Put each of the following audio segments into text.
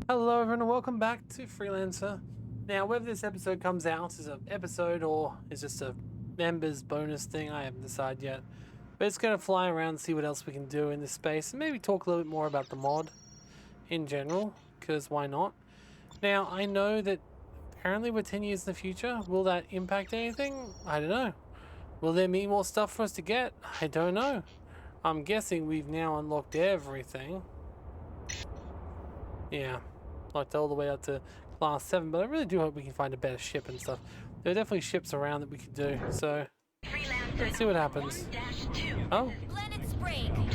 Hello everyone and welcome back to Freelancer. Now whether this episode comes out as an episode or is just a members bonus thing, I haven't decided yet. But it's going to fly around and see what else we can do in this space and maybe talk a little bit more about the mod in general, because why not? Now I know that apparently we're 10 years in the future. Will that impact anything? I don't know. Will there be more stuff for us to get? I don't know. I'm guessing we've now unlocked everything. Yeah. Locked all the way up to class 7, but I really do hope we can find a better ship and stuff. There are definitely ships around that we could do, so let's see what happens. Oh? Planet Spring.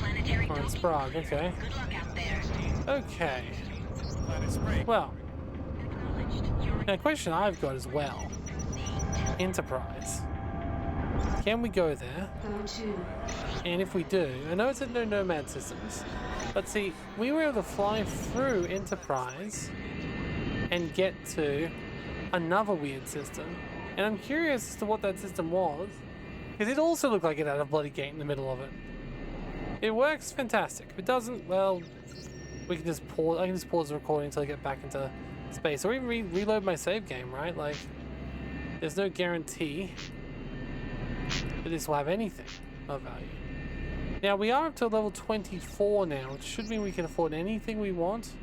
Oh, it's Sprague, okay. Good luck out there. Okay. Well, now a question I've got as well. Enterprise. Can we go there? And if we do, I know it's in no Nomad systems, but see, we were able to fly through Enterprise and get to another weird system. And I'm curious as to what that system was, because it also looked like it had a bloody gate in the middle of it. It works fantastic. If it doesn't, well, we can just pause. I can just pause the recording until I get back into space, or even reload my save game, right? Like, there's no guarantee that this will have anything of value. Now, we are up to level 24 now, which should mean we can afford anything we want.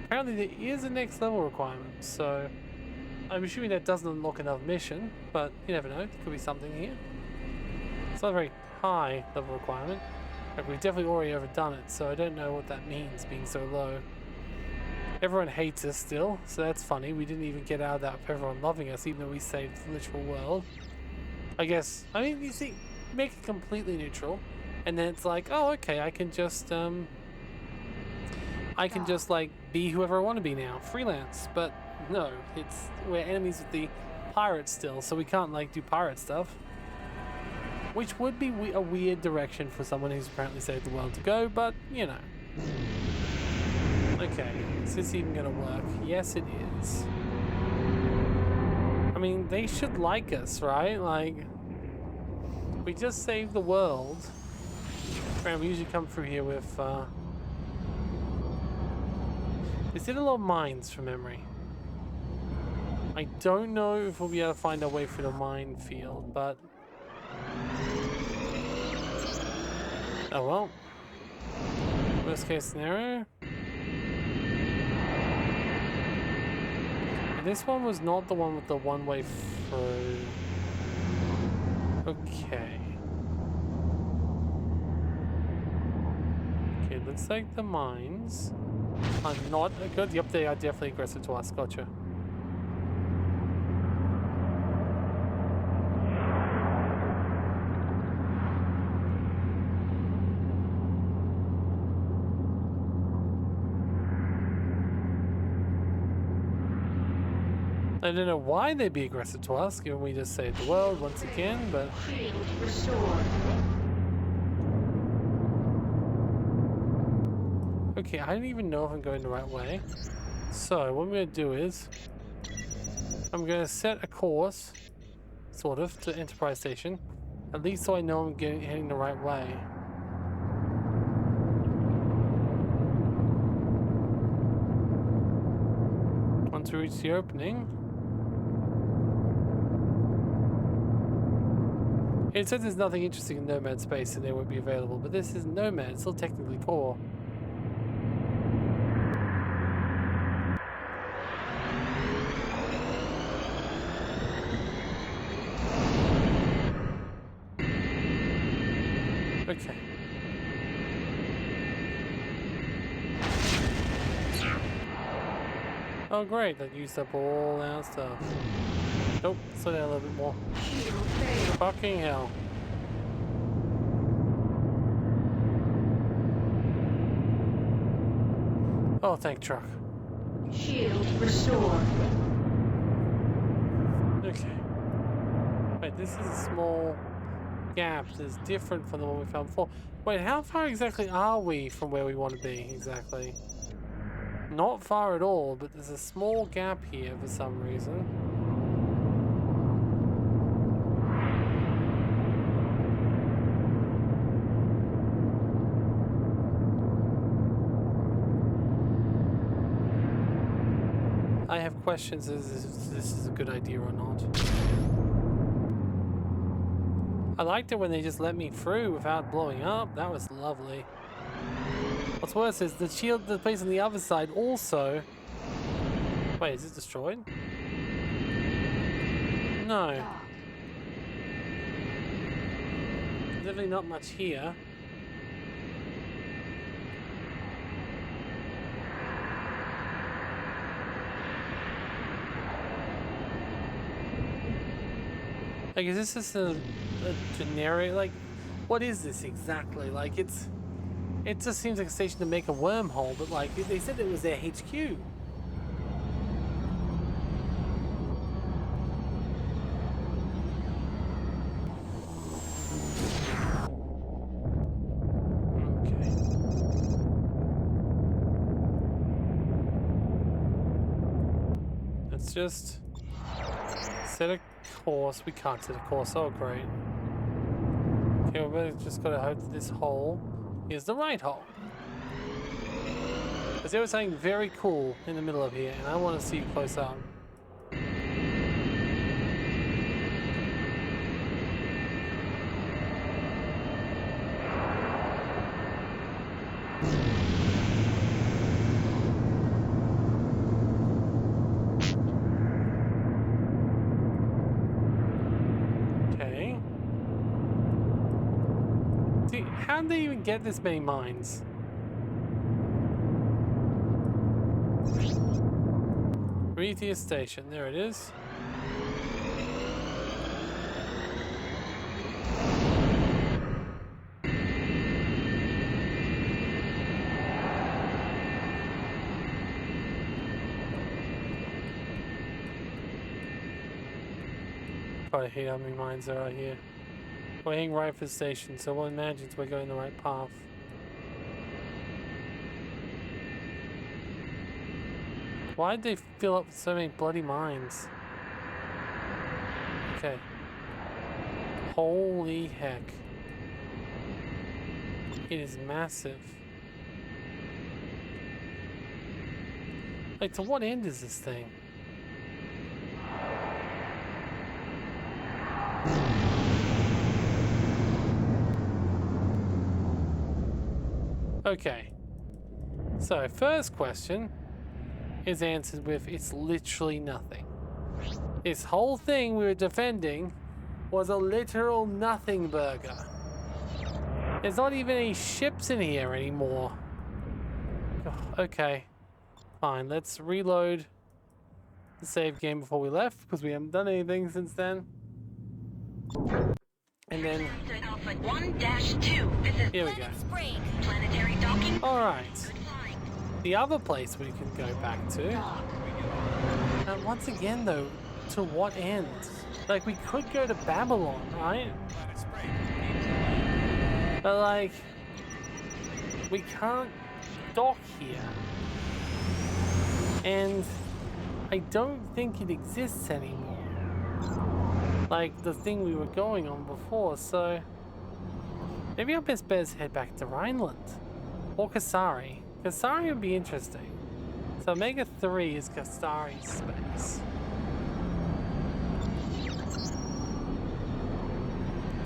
Apparently, there is a next level requirement, so I'm assuming that doesn't unlock another mission, but you never know. There could be something here. It's not a very high level requirement. Like, we've definitely already overdone it, so I don't know what that means, being so low. Everyone hates us still, so that's funny. We didn't even get out of that with everyone loving us, even though we saved the literal world. I guess, I mean, you see, make it completely neutral, and then it's like, oh, okay, I can just like be whoever I want to be now, freelance. But no, we're enemies with the pirates still, so we can't like do pirate stuff, which would be a weird direction for someone who's apparently saved the world to go. But you know, okay, is this even gonna work? Yes, it is. I mean, they should like us, right? Like, we just saved the world. And we usually come through here with they did a lot of mines from memory. I don't know if we'll be able to find our way through the minefield, but oh well. Worst case scenario. This one was not the one with the one-way through. Okay. Okay, looks like the mines are not good. Yep, they are definitely aggressive to us. Gotcha. I don't know why they'd be aggressive to us, given we just saved the world once again, but okay, I don't even know if I'm going the right way. So what I'm going to do is I'm going to set a course, sort of, to Enterprise Station, at least so I know I'm heading the right way. Once we reach the opening, it says there's nothing interesting in Nomad space and they won't be available, but this isn't Nomad, it's still technically core. Okay. Oh great, that used up all our stuff. Nope, slow down a little bit more. Fucking hell. Oh, thank truck. Shield restored. Okay. Wait, this is a small gap that's different from the one we found before. Wait, how far exactly are we from where we want to be, exactly? Not far at all, but there's a small gap here for some reason. I have questions as if this is a good idea or not. I liked it when they just let me through without blowing up. That was lovely. What's worse is the shield that's placed on the other side also... Wait, is it destroyed? No. Definitely not much here. Like, is this just a generic, like, what is this exactly? Like, it just seems like a station to make a wormhole, but like, they said it was their HQ. Let's just set a course. We can't set a course. Oh, great. Okay, we've just got to hope that this hole is the right hole. Because there was something very cool in the middle of here, and I want to see it close up. How did they even get this many mines? Prometheus Station, there it is. I hate how many mines there are here. We're heading right for the station, so one imagines we're going the right path. Why'd they fill up so many bloody mines? Okay. Holy heck. It is massive. Like, to what end is this thing? Okay, so first question is answered with it's literally nothing. This whole thing we were defending was a literal nothing burger. There's not even any ships in here anymore. Okay, fine, let's reload the save game before we left because we haven't done anything since then. And then here we go. Alright. The other place we can go back to. And once again though, to what end? Like, we could go to Babylon, right? But like, we can't dock here. And I don't think it exists anymore. Like the thing we were going on before, so maybe our best bet is head back to Rhineland or Kasari. Kasari would be interesting. So Omega 3 is Kasari's space.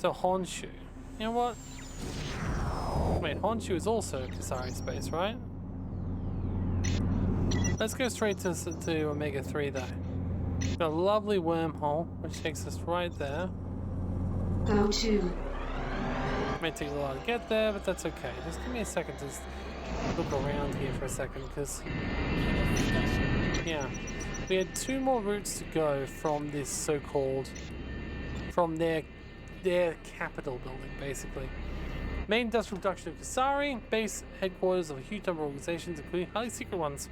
So Honshu. You know what? Wait, Honshu is also Kasari space, right? Let's go straight to Omega 3 though. Got a lovely wormhole, which takes us right there. Go to. May take a while to get there, but that's okay. Just give me a second to look around here for a second, because yeah, we had 2 more routes to go from this so-called, from their capital building, basically. Main industrial production of Kasari, base headquarters of a huge number of organizations, including highly secret ones.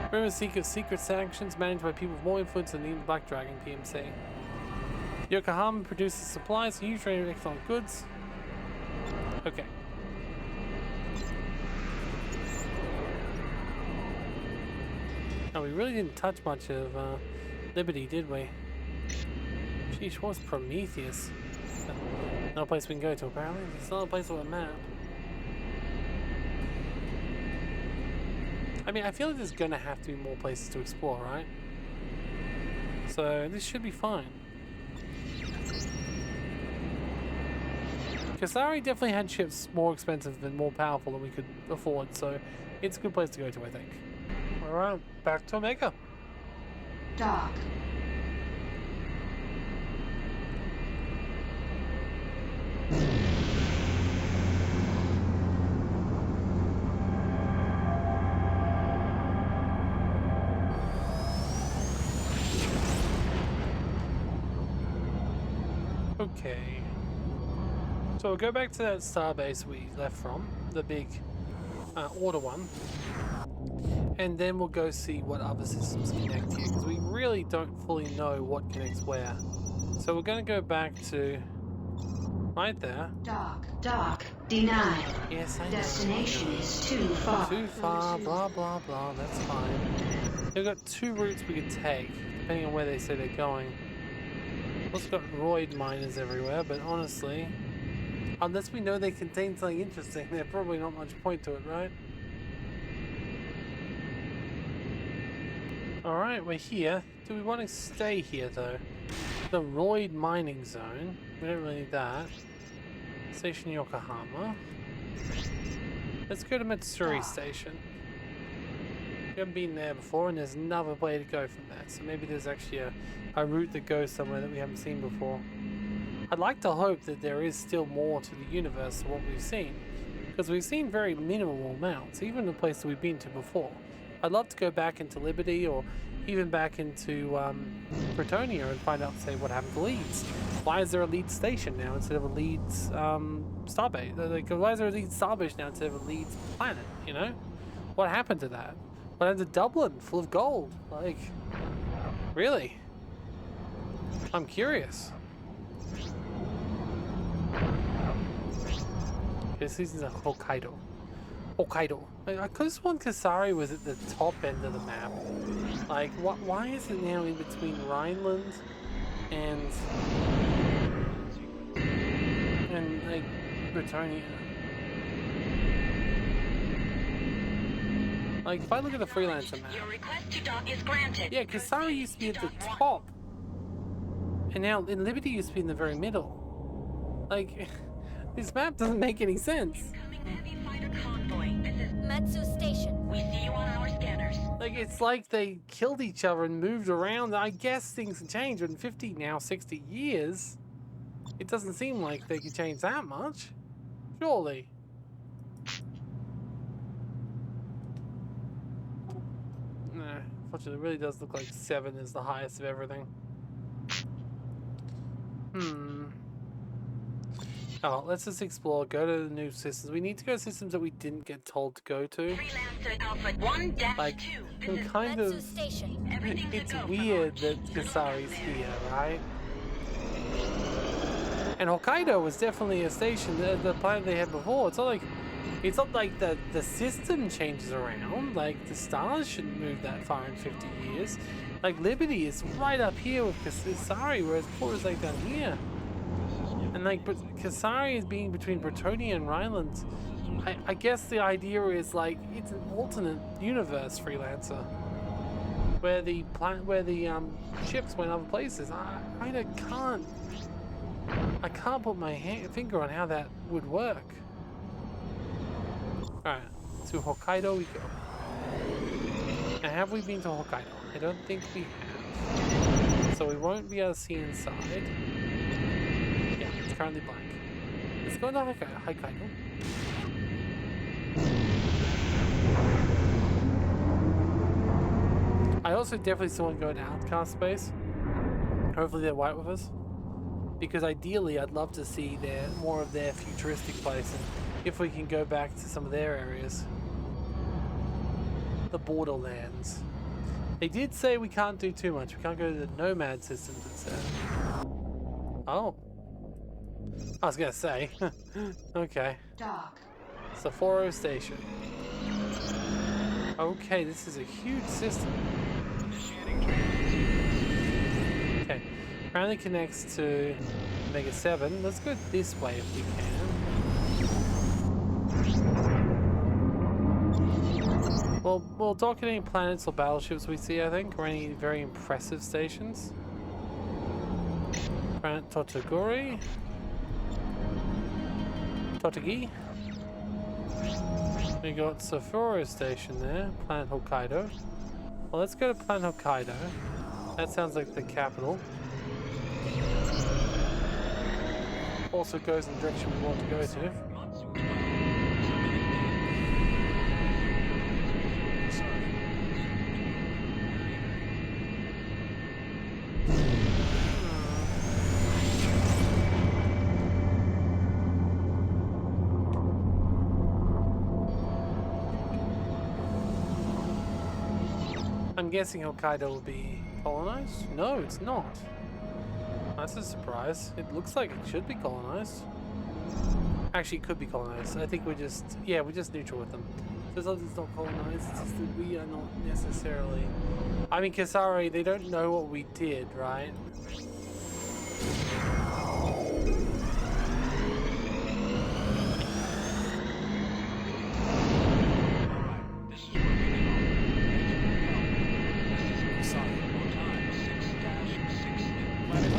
Rumors seek of secret sanctions managed by people with more influence than even Black Dragon PMC. Yokohama produces supplies, a huge range of economic goods. Okay. Now we really didn't touch much of Liberty, did we? Sheesh, what's Prometheus? No place we can go to apparently. It's not a place on a map. I mean, I feel like there's gonna have to be more places to explore, right? So this should be fine. Kasari definitely had ships more expensive and more powerful than we could afford, so it's a good place to go to, I think. Alright, back to Omega. Dock. Okay. So we'll go back to that starbase we left from, the big order one. And then we'll go see what other systems connect here, because we really don't fully know what connects where. So we're going to go back to right there. Dock denied. Yes, I know. Destination is too far. Too far, blah, blah, blah, that's fine. We've got two routes we could take, depending on where they say they're going. Also got roid miners everywhere, but honestly, unless we know they contain something interesting, there's probably not much point to it, right? Alright, we're here. Do we want to stay here, though? The roid mining zone. We don't really need that. Station Yokohama. Let's go to Matsuri Station. We haven't been there before, and there's another way to go from there. So maybe there's actually a route that goes somewhere that we haven't seen before. I'd like to hope that there is still more to the universe than what we've seen, because we've seen very minimal amounts, even the place that we've been to before. I'd love to go back into Liberty, or even back into Bretonia, and find out, say, what happened to Leeds. Why is there a Leeds station now instead of a Leeds starbase? Like, why is there a Leeds starbase now instead of a Leeds planet, you know? What happened to that? What happened to Dublin, full of gold? Like, really? I'm curious. This is Hokkaido. Hokkaido. Like, I could have sworn Kasari was at the top end of the map. Like, why is it now in between Rhineland and like Bretonia? Like, if I look at the Freelancer map, Your request to dock is granted. yeah, Kasari used to be at the top, and now Liberty used to be in the very middle. Like, this map doesn't make any sense. Heavy fighter convoy. This is Matsu Station. We see you on our scanners. Like, it's like they killed each other and moved around. I guess things can change, but in 50, now 60 years, it doesn't seem like they could change that much. Surely. Nah, unfortunately, it really does look like 7 is the highest of everything. Oh, let's just explore, go to the new systems. We need to go to systems that we didn't get told to go to. Freelancer Alpha 1-2. Like, I'm kind Matsu of... Station. Everything It's to go for weird that launch. Kasari's here, right? And Hokkaido was definitely a station, the planet they had before. It's not like the system changes around. Like, the stars shouldn't move that far in 50 years. Like, Liberty is right up here with Kasari, whereas before it was like down here. And like, but Kasari is being between Bretonia and Rhineland. I guess the idea is like it's an alternate universe, Freelancer, where the ships went other places. I can't put my finger on how that would work. All right, to Hokkaido we go. Now, have we been to Hokkaido? I don't think we have. So we won't be able to see inside. Currently blank. Let's go to Hokkaido. I also definitely still want to go to Outcast space. Hopefully they're white with us. Because ideally I'd love to see more of their futuristic place, and if we can go back to some of their areas. The borderlands. They did say we can't do too much. We can't go to the Nomad systems, it said. Oh. I was gonna say. Okay. Dock. Sapporo Station. Okay, this is a huge system. Okay. Apparently connects to Omega 7. Let's go this way if we can. We'll dock at any planets or battleships we see, I think, or any very impressive stations. Planet Totogori. Totegi. We got Sapporo Station there, Planet Hokkaido. Well, let's go to Planet Hokkaido. That sounds like the capital. Also goes in the direction we want to go to. I'm guessing Hokkaido will be colonized? No, it's not. That's a surprise. It looks like it should be colonized. Actually, it could be colonized. I think we're just neutral with them. So as long as it's not colonized, it's just that we are not necessarily... I mean, Kasari, they don't know what we did, right?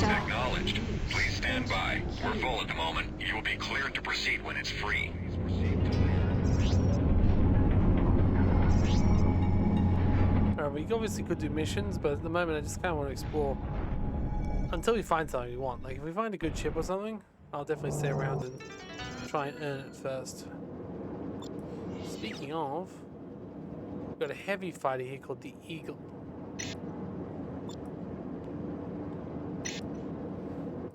Acknowledged. Please stand by. We're full at the moment. You will be cleared to proceed when it's free. Alright, we obviously could do missions, but at the moment I just kind of want to explore until we find something we want. Like if we find a good ship or something, I'll definitely stay around and try and earn it first. Speaking of, we've got a heavy fighter here called the Eagle.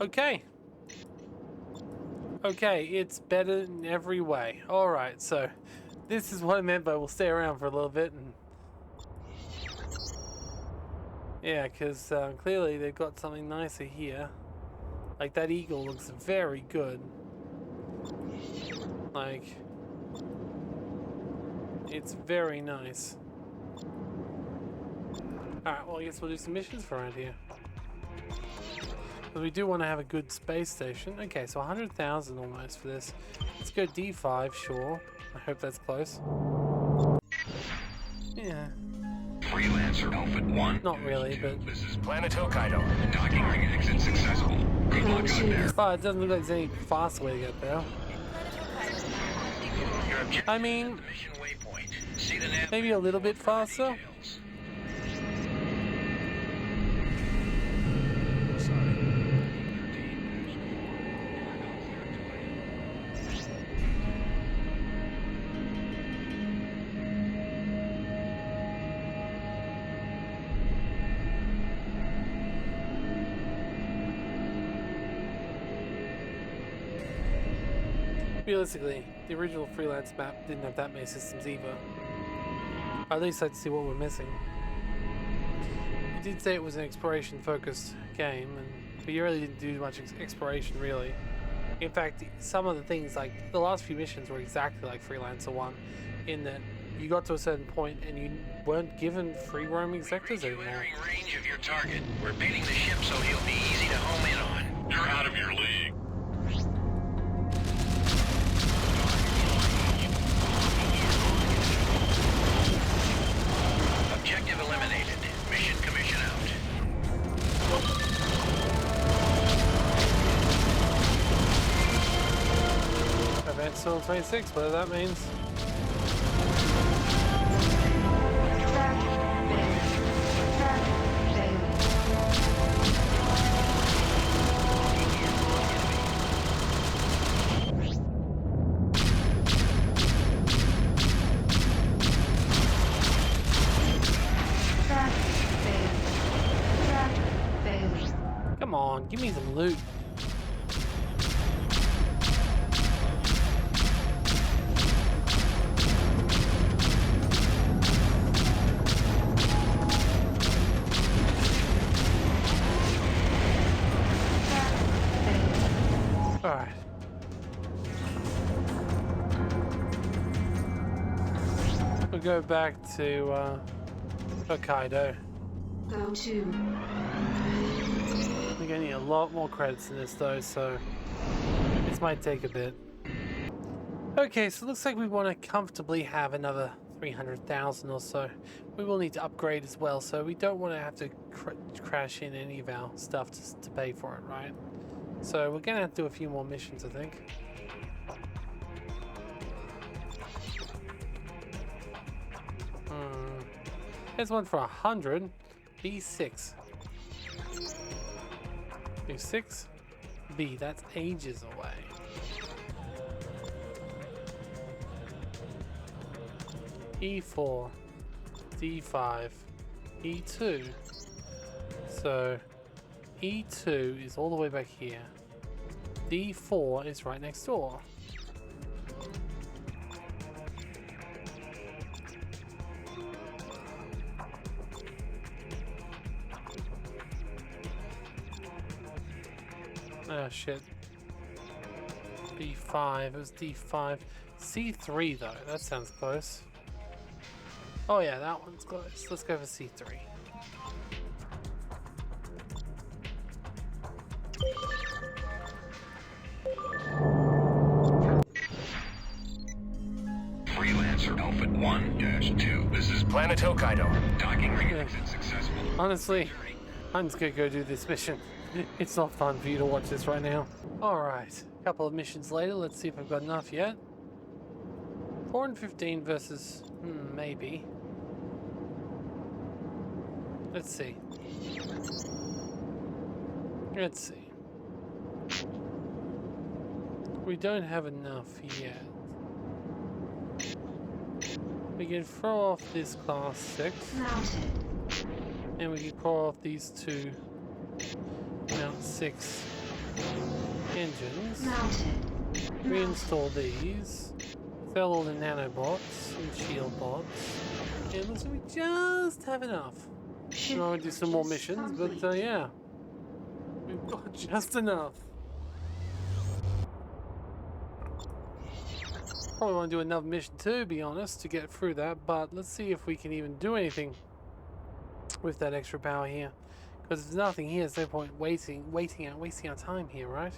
Okay. Okay, it's better in every way. Alright, so this is what I meant by we'll stay around for a little bit. And yeah, because clearly they've got something nicer here. Like that Eagle looks very good. Like, it's very nice. Alright, well I guess we'll do some missions for around here. But we do want to have a good space station. Okay, so 100,000 almost for this. Let's go D5, sure. I hope that's close. Yeah. Freelancer Alpha 1. Not really, but... This is Planet Hokkaido. Docking ring exit successful. Good luck out there. But it doesn't look like there's any faster way to get there. Your objective I mean, is the mission waypoint. See the nav maybe a little bit faster. details. Realistically, the original freelance map didn't have that many systems either. At least I'd see what we're missing. You did say it was an exploration-focused game, but you really didn't do much exploration, really. In fact, some of the things, like the last few missions were exactly like Freelancer 1, in that you got to a certain point and you weren't given free roaming sectors anymore. Entering range of your target. We're baiting the ship so he'll be easy to home in on. You're out of your league. Objective eliminated. Mission commission out. Event still 26, whatever that means. Come on, give me some loot. Alright. We'll go back to Hokkaido. Go to. We're getting a lot more credits in this though, so this might take a bit. Okay, so it looks like we want to comfortably have another 300,000 or so. We will need to upgrade as well, so we don't want to have to crash in any of our stuff to pay for it, right? So we're gonna have to do a few more missions, I think. Here's one for 100. B6. B6. B. That's ages away. E4. D5. E2. So E2 is all the way back here. D4 is right next door. Oh shit. B5, it was D5. C3 though, that sounds close. Oh yeah, that one's close. Let's go for C3. Freelancer Alpha 1-2. This is Planet Hokkaido. Docking ring exit successful. Honestly, I'm just gonna go do this mission. It's not fun for you to watch this right now. Alright, a couple of missions later, let's see if I've got enough yet. 415 versus, maybe. Let's see. Let's see. We don't have enough yet. We can throw off this class 6. And we can throw off these two Mount 6 engines. Reinstall these. Sell all the nanobots and shield bots. And it looks like we just have enough. I'm going to do some more missions, but yeah. We've got just enough. Probably want to do another mission too, to be honest, to get through that, but let's see if we can even do anything with that extra power here. Because there's nothing here, there's no point wasting our time here, right?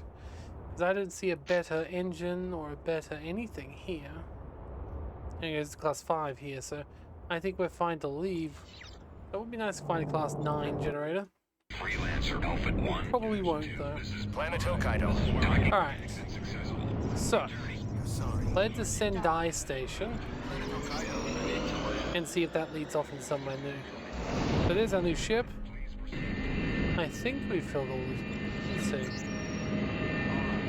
Because I don't see a better engine or a better anything here. Anyways, it's class 5 here, so I think we're fine to leave. It would be nice to find a class 9 generator. Freelancer Alpha 1. Probably won't though. This is Planet Hokkaido. Alright. So, let's to Sendai Station and see if that leads off in somewhere new. So there's our new ship. I think we filled all these. Let's see.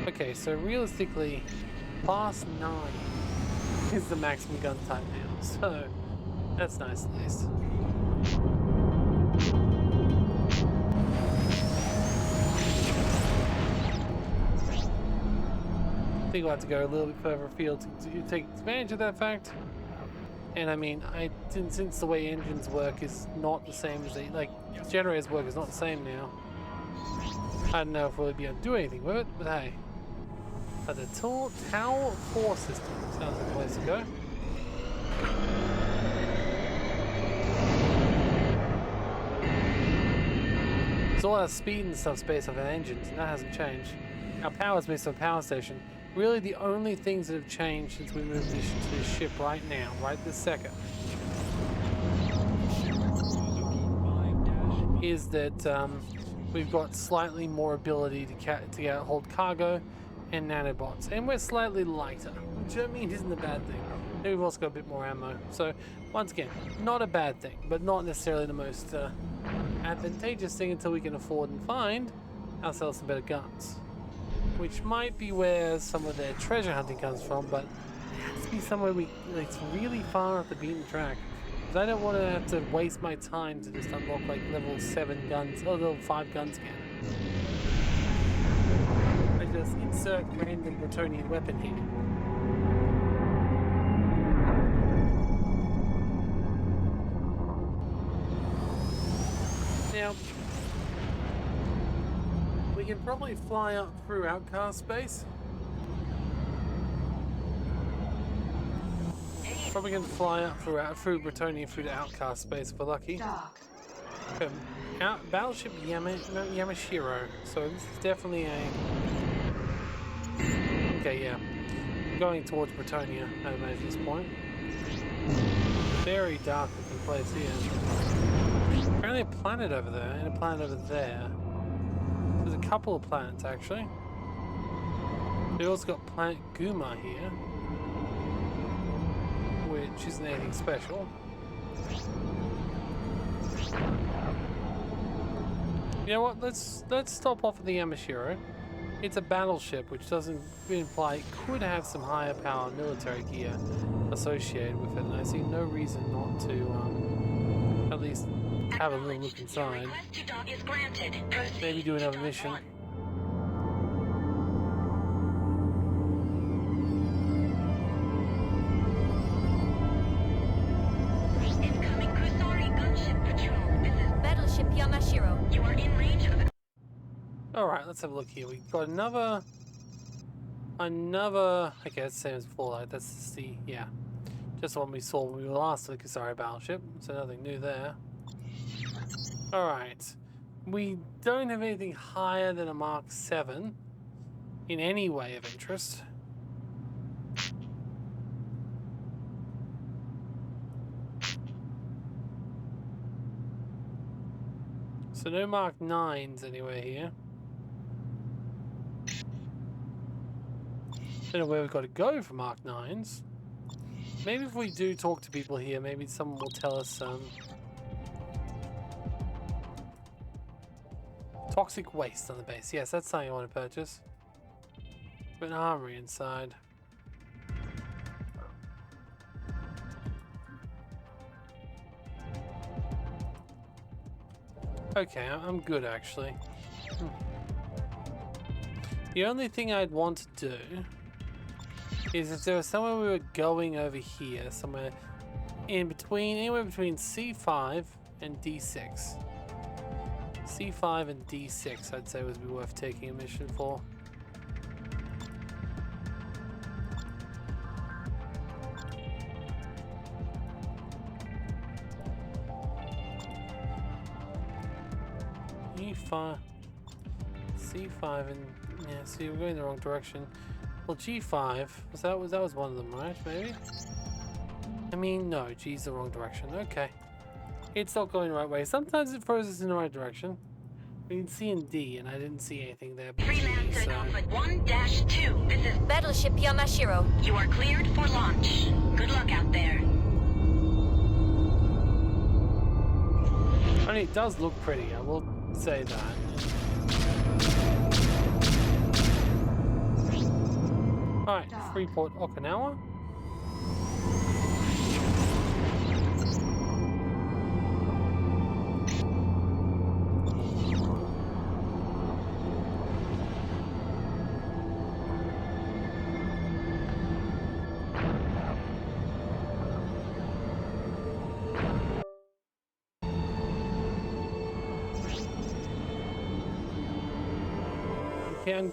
Okay, so realistically, class 9 is the maximum gun type now. So that's nice at least. I think we'll have to go a little bit further afield to take advantage of that fact. And I mean, since the way engines work is not the same as generators work is not the same now. I don't know if we'll be able to do anything with it, but hey. But the Tower 4 system sounds like a place to go. It's all our speed and stuff's based off our engines, and that hasn't changed. Our power is based on power station. Really, the only things that have changed since we moved to this ship right now, right this second, is that we've got slightly more ability to hold cargo and nanobots, and we're slightly lighter, which I mean isn't a bad thing. And we've also got a bit more ammo. So once again, not a bad thing, but not necessarily the most advantageous thing until we can afford and find ourselves some better guns. Which might be where some of their treasure hunting comes from, but it has to be somewhere it's really far off the beaten track. Because I don't want to have to waste my time to just unlock like level 7 guns, or level 5 guns again. I just insert random Bretonian weapon here. Now, we can probably fly up through outcast space. Probably going to fly up through Bretonia through the outcast space if we're lucky. Battleship Yamashiro. So this is definitely a... Okay, yeah. I'm going towards Bretonia, I imagine, at this point. Very dark looking place here. Apparently a planet over there and a planet over there. There's a couple of planets actually. We also got planet Guma here, which isn't anything special. You know what? Let's stop off at the Yamashiro. It's a battleship, which doesn't imply it could have some higher power military gear associated with it, and I see no reason not to at least have a little look inside. Request to dock is granted. Proceed Maybe do to another dock mission. 1. Incoming Kusari gunship patrol. This is Battleship Yamashiro. You are in range of the Alright, let's have a look here. We've got another, okay, it's the same as before, like, that's the, yeah. Just what we saw when we were last at the Kusari battleship, so nothing new there. Alright, we don't have anything higher than a Mark 7 in any way of interest. So no Mark 9s anywhere here. Don't know where we've got to go for Mark 9s. Maybe if we do talk to people here, maybe someone will tell us toxic waste on the base. Yes, that's something I want to purchase. An armory inside. Okay, I'm good actually. The only thing I'd want to do is if there was somewhere we were going over here, somewhere in between, anywhere between C5 and D6. C5 and D6 I'd say would be worth taking a mission for. E5, C5 and yeah, see we're going the wrong direction. Well, G5 that was one of them, right? Maybe. I mean, no, G's the wrong direction. Okay, it's not going the right way. Sometimes it throws us in the right direction. We need C and D, and I didn't see anything there. Freelancer so. Alpha 1-2. This is Battleship Yamashiro. You are cleared for launch. Good luck out there. I mean, it does look pretty. I will say that. Alright, Freeport, Okinawa. Okay, I'm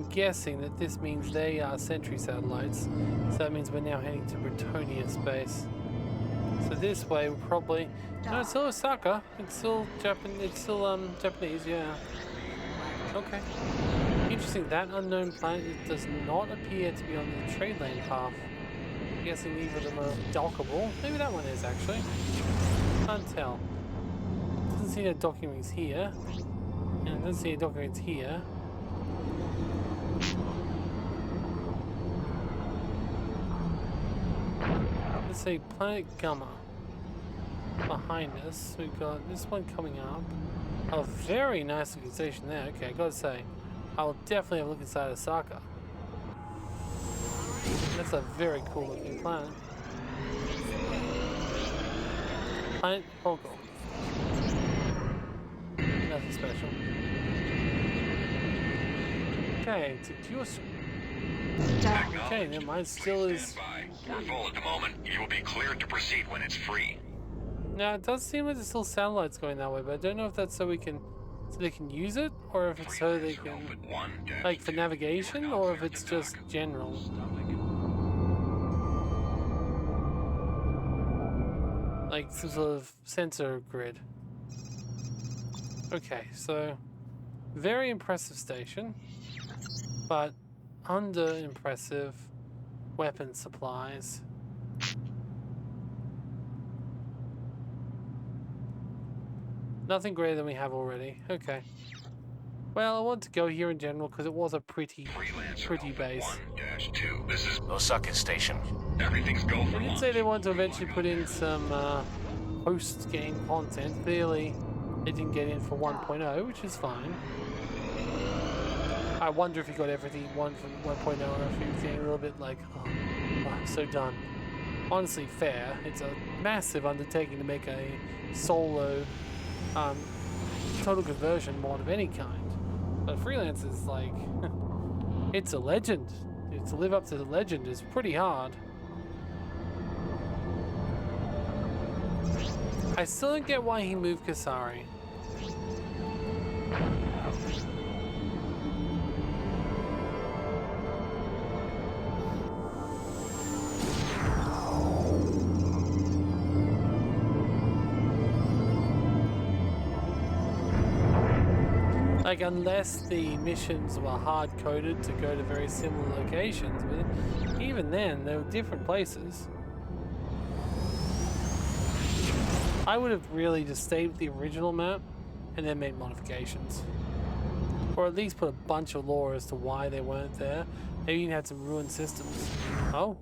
guessing that this means they are sentry satellites, so that means we're now heading to Bretonia space. So this way we're probably no, it's still Osaka. It's still Japanese, yeah. Okay. Interesting. That unknown planet does not appear to be on the trade lane path. I'm guessing neither of them are dockable. Maybe that one is actually. Can't tell. Doesn't see no docking rings here. And it doesn't see any docking rings here. Let's see, Planet Gamma. Behind us, we've got this one coming up. A very nice looking station there. Okay, I gotta say, I'll definitely have a look inside Osaka. That's a very cool looking planet. Planet Hogo. Nothing special. Okay, it's a Kyosu. Okay, then mine still is. We're full at the moment. You will be cleared to proceed when it's free. Now it does seem like there's still satellites going that way, but I don't know if that's so they can use it, or if it's so they can, like, for navigation, or if it's just general. Like some sort of sensor grid. Okay, so very impressive station, but under impressive weapon supplies. Nothing greater than we have already. Okay. Well, I want to go here in general because it was a pretty base. 1-2. This is Osaka Station. everything's go for They did launch. say they want to eventually put in some post-game content. Clearly, they didn't get in for 1.0, which is fine. I wonder if he got everything he wanted from 1.0 or if he was getting a little bit like, oh, I'm so done. Honestly, fair. It's a massive undertaking to make a solo total conversion mod of any kind. But Freelancer is like, it's a legend. To live up to the legend is pretty hard. I still don't get why he moved Kasari. Like, unless the missions were hard-coded to go to very similar locations, but even then, they were different places. I would have really just stayed with the original map and then made modifications. Or at least put a bunch of lore as to why they weren't there. Maybe even had some ruined systems. Oh.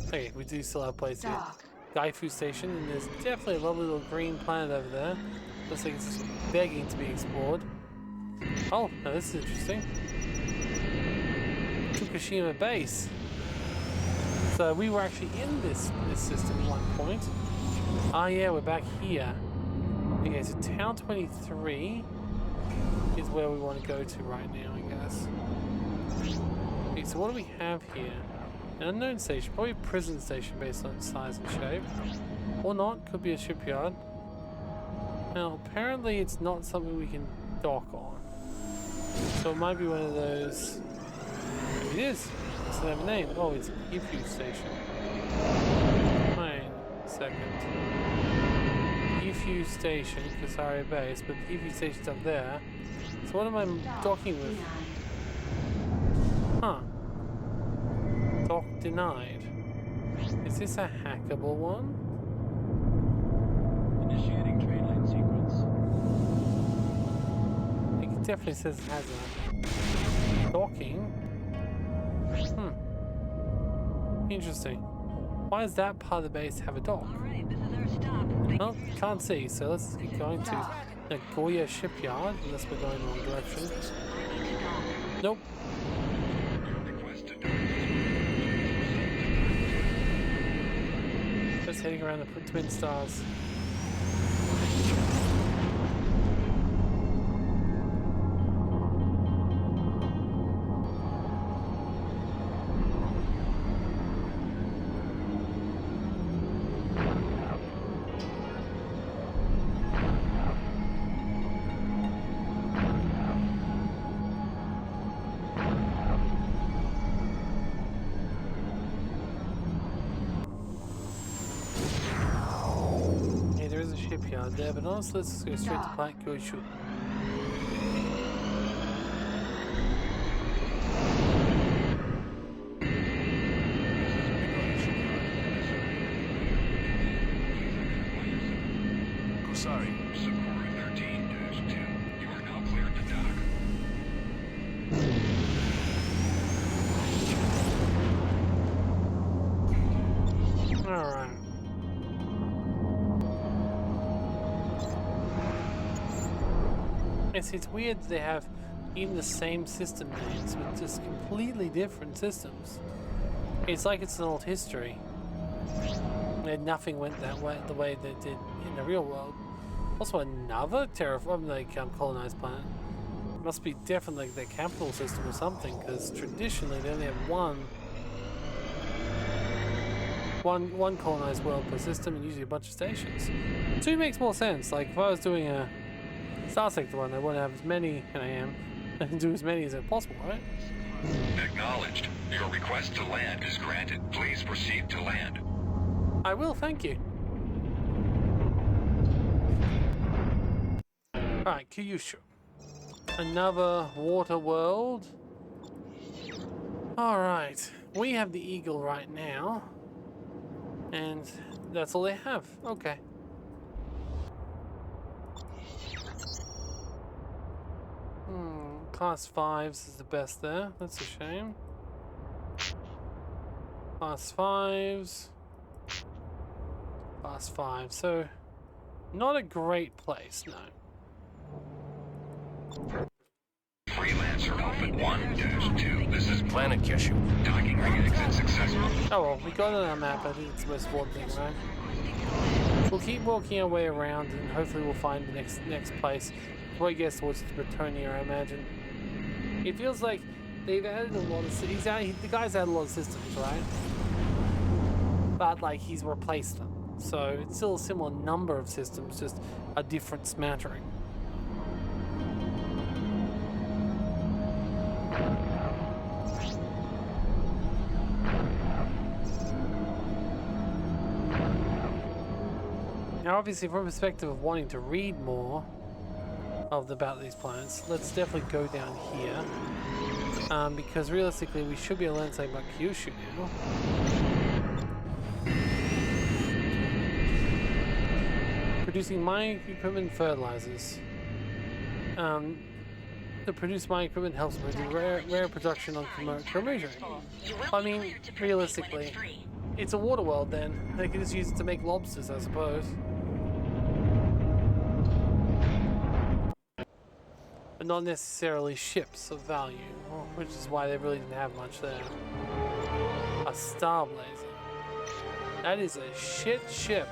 Okay, we do still have a place here. Gaifu Station, and there's definitely a lovely little green planet over there. Looks like it's just begging to be explored. Oh, now this is interesting. Fukushima base. So we were actually in this system at one point. Ah yeah, we're back here. Okay, so Town 23 is where we want to go to right now, I guess. Okay, so what do we have here? An unknown station, probably a prison station based on its size and shape. Or not, could be a shipyard. Now, apparently it's not something we can dock on. So it might be one of those... Maybe it is. It doesn't have a name. Oh, it's Gifu Station. Wait a second. Gifu Station, Kasari Base, but Gifu Station's up there. So what am I docking with? Huh. Dock denied. Is this a hackable one? Initiating train line sequence. It definitely says it has a docking. Interesting. Why does that part of the base have a dock? Alright, this is our stop. Well, can't see, so let's keep going to Nagoya Shipyard, unless we're going in the wrong direction. Nope. Just heading around the Twin Stars. Shipyard there, but honestly, let's just go straight to Plant Goshu. Sorry. Sakura 13-2. You are now cleared to dock. Alright. It's weird that they have even the same system names, but just completely different systems. It's like it's an old history. And nothing went that way, the way they did in the real world. Also, another colonized planet. It must be definitely like their capital system or something, because traditionally they only have one colonized world per system and usually a bunch of stations. 2 makes more sense. Like if I was doing a Star Sector one, I want to have as many, and I am, and do as many as possible, right? Acknowledged. Your request to land is granted. Please proceed to land. I will, thank you. Alright, Kyushu. Another water world. Alright, we have the Eagle right now. And that's all they have. Okay. Class 5s is the best there. That's a shame. Class 5s. Class 5. So, not a great place, no. Freelancer Alpha 1-2. This is Planet Kyushu. docking ring exit successful. Oh well, we got it on our map. I think it's the most important thing, right? We'll keep walking our way around, and hopefully we'll find the next place. Before we get towards Bretonia, I imagine. It feels like they've added a lot of. The guy's added a lot of systems, right? But like he's replaced them, so it's still a similar number of systems, just a different smattering. Now, obviously, from a perspective of wanting to read more about these planets, let's definitely go down here. Because realistically, we should be able to learn something about Kyushu now. Producing mining equipment fertilizers. To produce mining equipment helps with rare production on commercial. I mean, realistically, it's a water world then. They can just use it to make lobsters, I suppose. But not necessarily ships of value, which is why they really didn't have much there. A star blazer. That is a shit ship.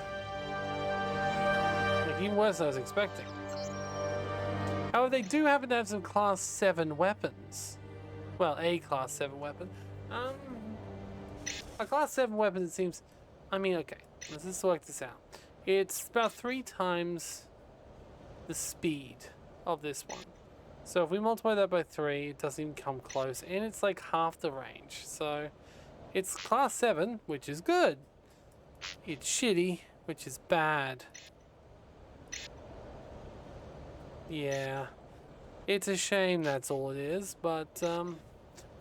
Like, even worse than I was expecting. However, they do happen to have some Class 7 weapons. Well, a Class 7 weapon. A Class 7 weapon, it seems... I mean, okay, let's just work this out. It's about 3 times the speed of this one. So if we multiply that by 3, it doesn't even come close. And it's like half the range. So it's Class 7, which is good. It's shitty, which is bad. Yeah. It's a shame that's all it is. But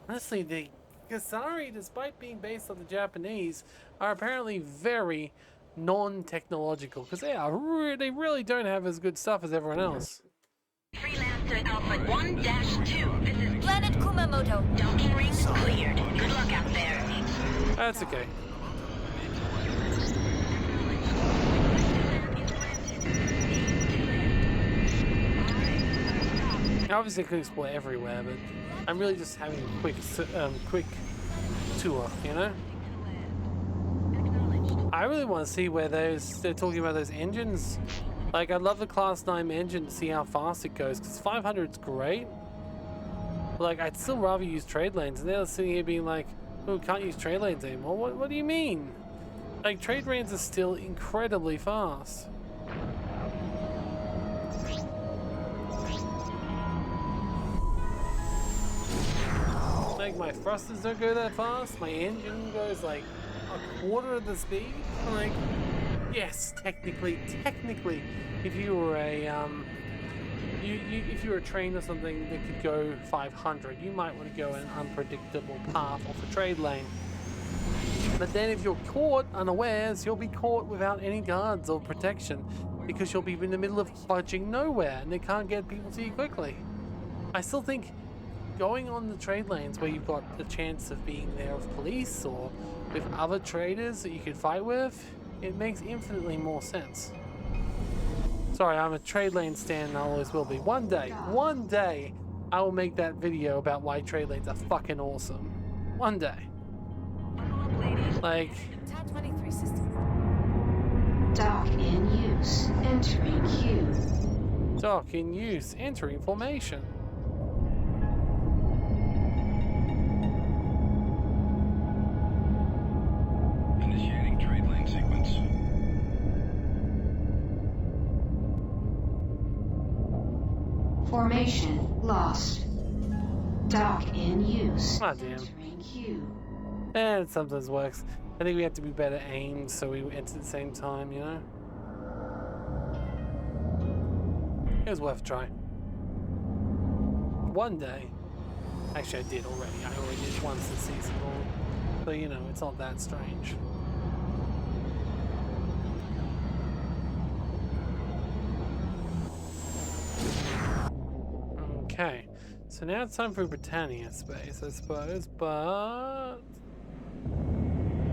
honestly, the Kasari, despite being based on the Japanese, are apparently very non-technological. Because they really don't have as good stuff as everyone else. Freelancer Alpha 1-2. This is Planet Kumamoto. docking rings cleared. Good luck out there. That's okay. Obviously, I could explore everywhere, but I'm really just having a quick tour, you know? I really want to see where they're talking about those engines. Like, I'd love the Class 9 engine to see how fast it goes, because 500's great. But, like, I'd still rather use trade lanes, and they're sitting here being like, oh, we can't use trade lanes anymore. What do you mean? Like, trade lanes are still incredibly fast. Like, my thrusters don't go that fast, my engine goes like a quarter of the speed. Like, yes, technically, if you were a if you were a train or something that could go 500, you might want to go an unpredictable path off a trade lane. But then if you're caught unawares, you'll be caught without any guards or protection, because you'll be in the middle of fudging nowhere and they can't get people to you quickly. I still think going on the trade lanes where you've got the chance of being there with police or with other traders that you can fight with, it makes infinitely more sense. Sorry, I'm a trade lane stan and I always will be. One day, I will make that video about why trade lanes are fucking awesome. One day. Like... Type 23 system. Dock in use. Entering queue. Dock in use. Entering formation. Initiating trade lane sequence. Formation lost. Dock in use. Ah, damn. Entering queue. And it sometimes works. I think we have to be better aimed so we enter at the same time, you know? It was worth a try. One day. Actually, I did already. I already did it once this season. So, you know, it's not that strange. Okay. So now it's time for Britannia space, I suppose, but...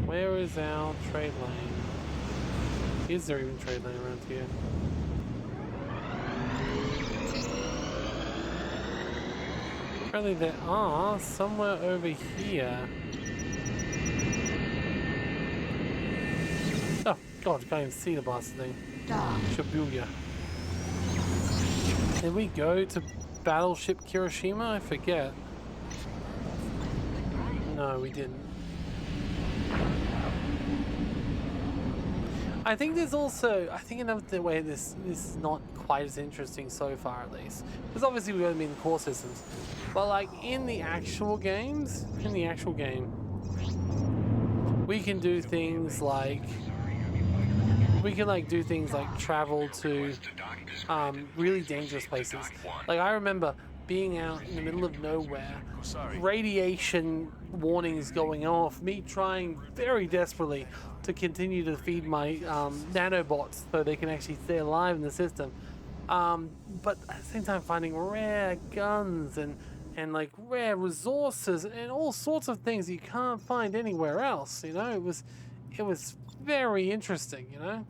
Where is our trade lane? Is there even trade lane around here? Apparently there are, somewhere over here. Oh god, I can't even see the bastard thing. Shibuya. Did we go to Battleship Kirishima? I forget. No, we didn't. I think there's also, I think another way this is not quite as interesting so far at least. Because obviously we've only been in core systems. But like in the actual games, we can do things like, do things like travel to really dangerous places. Like I remember being out in the middle of nowhere, radiation warnings going off, me trying very desperately to continue to feed my nanobots so they can actually stay alive in the system. But at the same time finding rare guns and like rare resources and all sorts of things you can't find anywhere else, you know? It was very interesting, you know?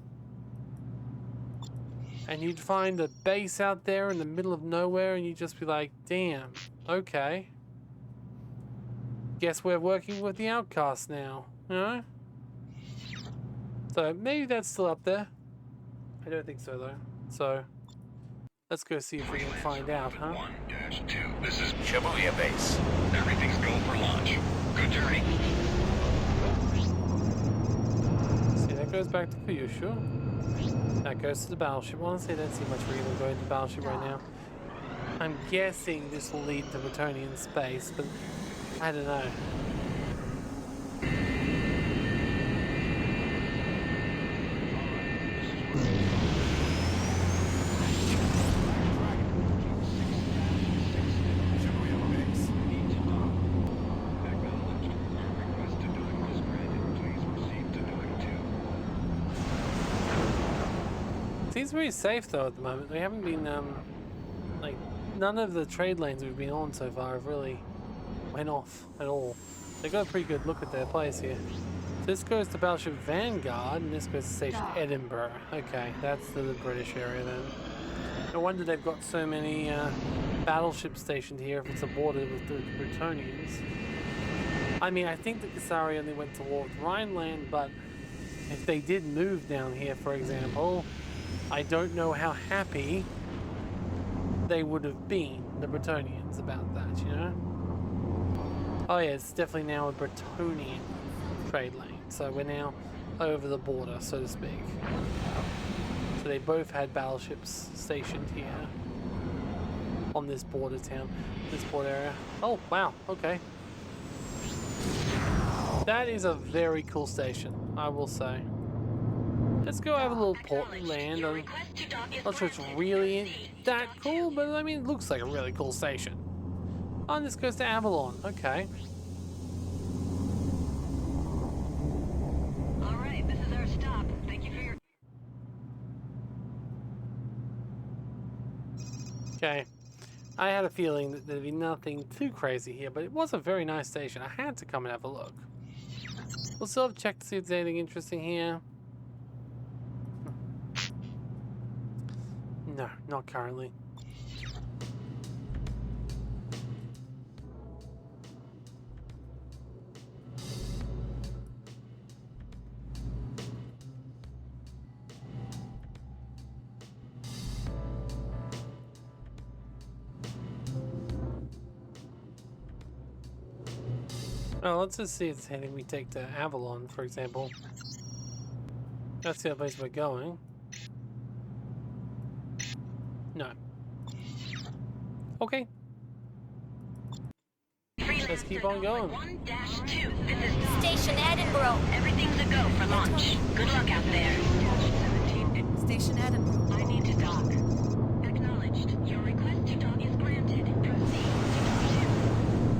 And you'd find a base out there in the middle of nowhere and you'd just be like, damn, okay. Guess we're working with the outcasts now, you know? So maybe that's still up there. I don't think so though. So let's go see if we can find out, huh? 1-2. This is Shibuya base. everything's go for launch. Good journey. See, that goes back to Kyushu. That goes to the battleship. Honestly, I don't see much reason going to the battleship right now. I'm guessing this will lead to Bretonian space, but I don't know. Seems pretty safe though at the moment. We haven't been like none of the trade lanes we've been on so far have really went off at all. They got a pretty good look at their place here. So this goes to Battleship Vanguard and this goes to Station Edinburgh. Okay, that's the British area then. No wonder they've got so many battleships stationed here if it's a border with the Bretonians. I mean, I think the Kasari only went to war with Rhineland, but if they did move down here, for example, I don't know how happy they would have been, the Bretonians, about that, you know? Oh yeah, it's definitely now a Bretonian trade lane, so we're now over the border, so to speak. So they both had battleships stationed here on this border town, this border area. Oh, wow, okay. That is a very cool station, I will say. Let's go have a little port land. I'm not sure it's really that cool, but I mean, it looks like a really cool station. Oh, and this goes to Avalon. Okay. All right, this is our stop. Thank you for your... Okay. I had a feeling that there'd be nothing too crazy here, but it was a very nice station. I had to come and have a look. We'll still have checked to see if there's anything interesting here. No, not currently. Oh, let's just see if there's anything we take to Avalon, for example. That's the other place we're going. No. Okay. Let's keep on going. 1-2. This is Station Edinburgh. everything's a go for launch. Good luck out there. Station Edinburgh. I need to dock. Acknowledged. Your request to dock is granted. Proceed to dock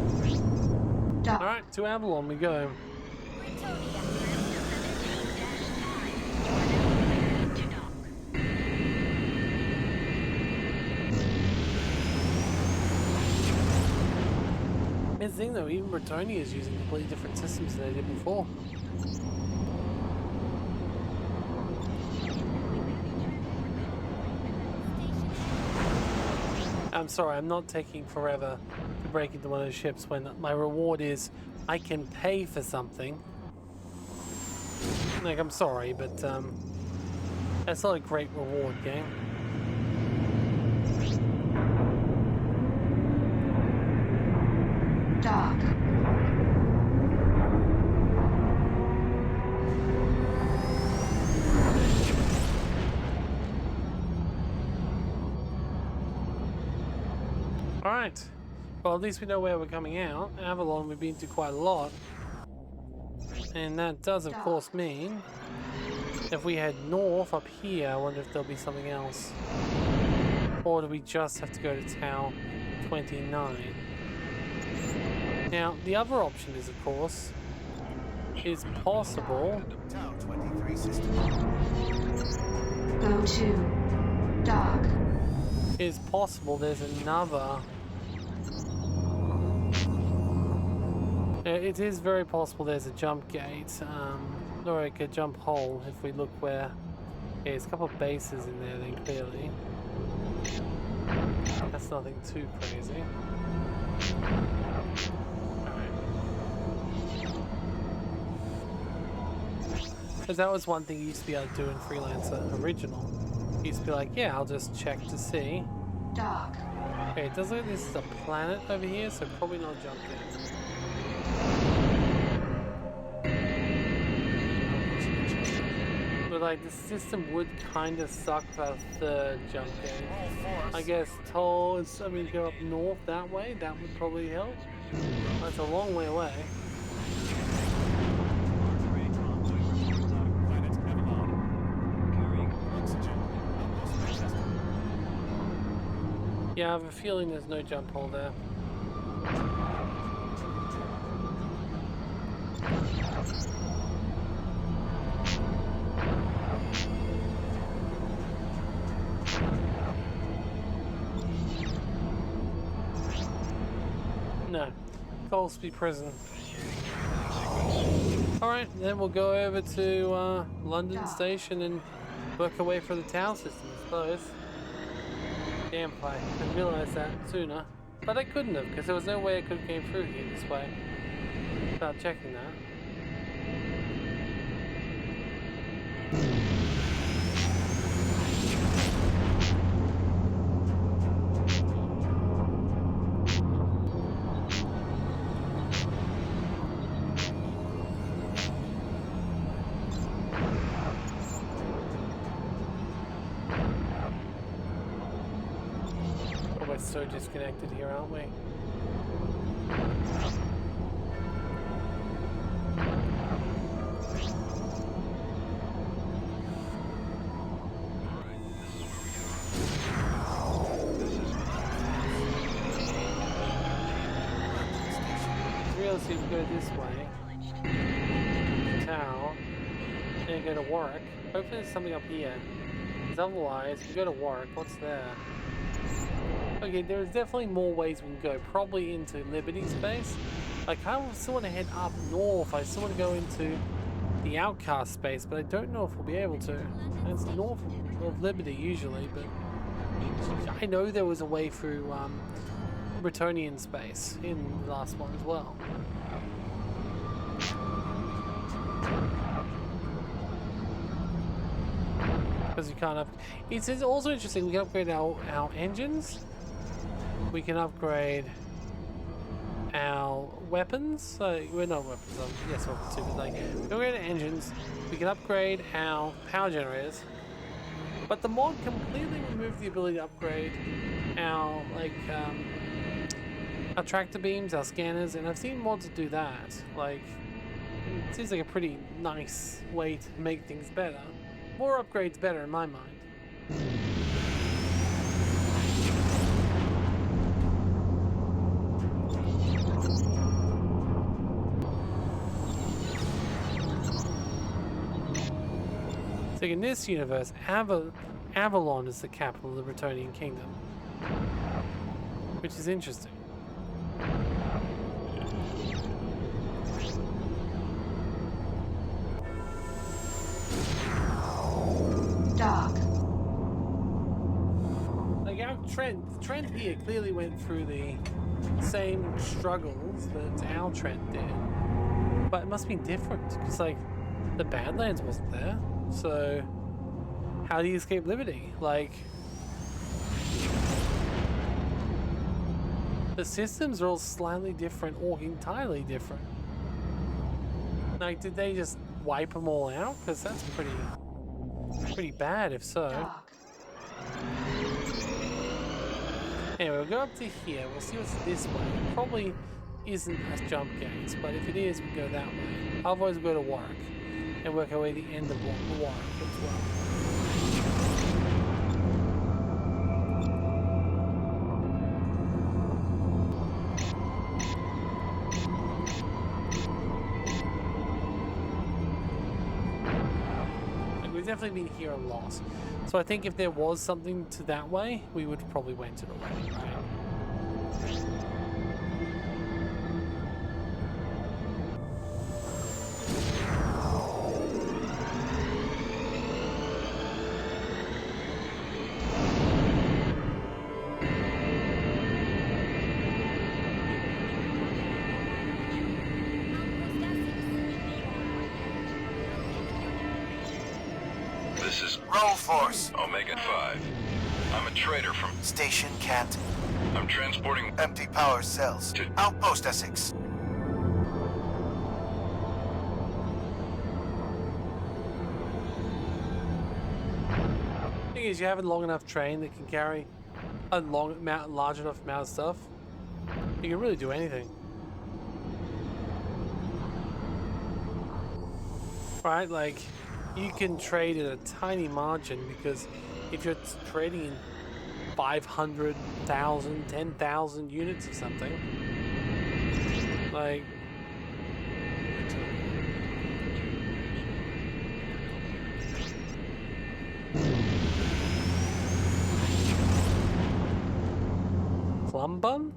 2. To Avalon we go. Britonia. Here's the thing though, even Britonia is using completely different systems than they did before. I'm sorry, I'm not taking forever to break into one of those ships when my reward is I can pay for something. Like, I'm sorry, but that's not a great reward game. Dock. Alright. Well, at least we know where we're coming out. Avalon we've been to quite a lot. And that does, of course, mean if we head north up here, I wonder if there'll be something else. Or do we just have to go to Tau 29? Now, the other option is, of course, is possible. Tau 23 system. Go to dock. Is possible there's another. It is very possible there's a jump gate, or like a jump hole if we look where. Yeah, there's a couple of bases in there then clearly. That's nothing too crazy. Because that was one thing you used to be able to do in Freelancer original. You used to be like, yeah, I'll just check to see. Dock. Okay, it does look like this is a planet over here, so probably not jump gate. But like, the system would kind of suck for a third jump gate. I guess toll, I mean, go up north that way, that would probably help. That's a long way away. Yeah, I have a feeling there's no jump hole there. No. Colsby Prison. Alright, then we'll go over to London Station and work our way for the Tau system, I suppose. Damn, I didn't realize that sooner. But I couldn't have, because there was no way I could have came through here this way without checking that. We're so disconnected here, aren't we? Realistically, we go this way. Tau. Then go to work. Hopefully there's something up here. Because otherwise, we go to work. What's there? Okay, there's definitely more ways we can go. Probably into Liberty space. I kind of still want to head up north. I still want to go into the Outcast space, but I don't know if we'll be able to. And it's north of Liberty usually, but I know there was a way through Bretonian space in the last one as well. Because you can't it's also interesting, we can upgrade our engines. We can upgrade our weapons. We're not weapons, yes, weapons too, but like, we can upgrade our engines. We can upgrade our power generators. But the mod completely removed the ability to upgrade our, like, our tractor beams, our scanners, and I've seen mods do that. Like, it seems like a pretty nice way to make things better. More upgrades better in my mind. So in this universe, Avalon is the capital of the Bretonian Kingdom, which is interesting. Dark. Like our Trent here clearly went through the same struggles that our Trent did, but it must be different because like the Badlands wasn't there. So how do you escape liberty? Like the systems are all slightly different or entirely different. Like did they just wipe them all out? Because that's pretty bad if so. Dark. Anyway, we'll go up to here. We'll see what's this way. It probably isn't a jump gates, but if it is, we go that way. Otherwise, we'll go to Warwick and work our way to the end of Warwick as well. Like, we've definitely been here a lot. So I think if there was something to that way, we would probably went it already, right? This is Roll force. Omega 5. I'm a trader from... Station Kent. I'm transporting... Empty power cells. To- Outpost Essex. Thing is, you have a long enough train that can carry a large enough amount of stuff. You can really do anything. Right, like you can trade at a tiny margin because if you're trading in 500,000, 10,000 units of something, like plum bun?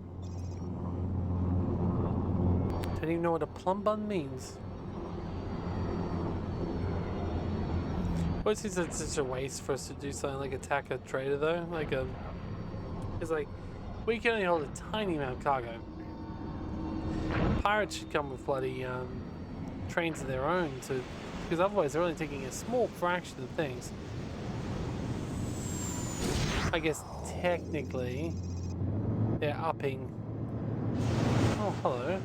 Don't even know what a plum bun means. What seems like such a waste for us to do something like attack a trader though? It's like we can only hold a tiny amount of cargo. Pirates should come with bloody trains of their own because otherwise they're only taking a small fraction of things. I guess technically they're upping. Oh, hello.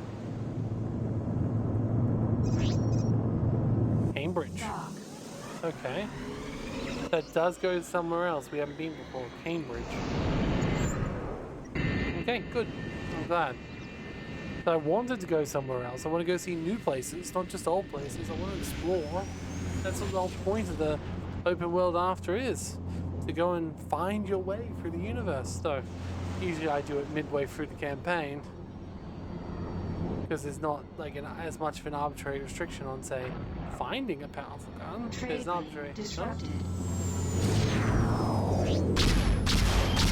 Cambridge. Dark. Okay. That does go somewhere else we haven't been before. Cambridge. Okay, good. I'm glad. So I wanted to go somewhere else. I want to go see new places, not just old places. I want to explore. That's what the whole point of the open world after is. To go and find your way through the universe. So usually I do it midway through the campaign. Because there's not like as much of an arbitrary restriction on, say, finding a powerful gun. There's an arbitrary. Disrupted.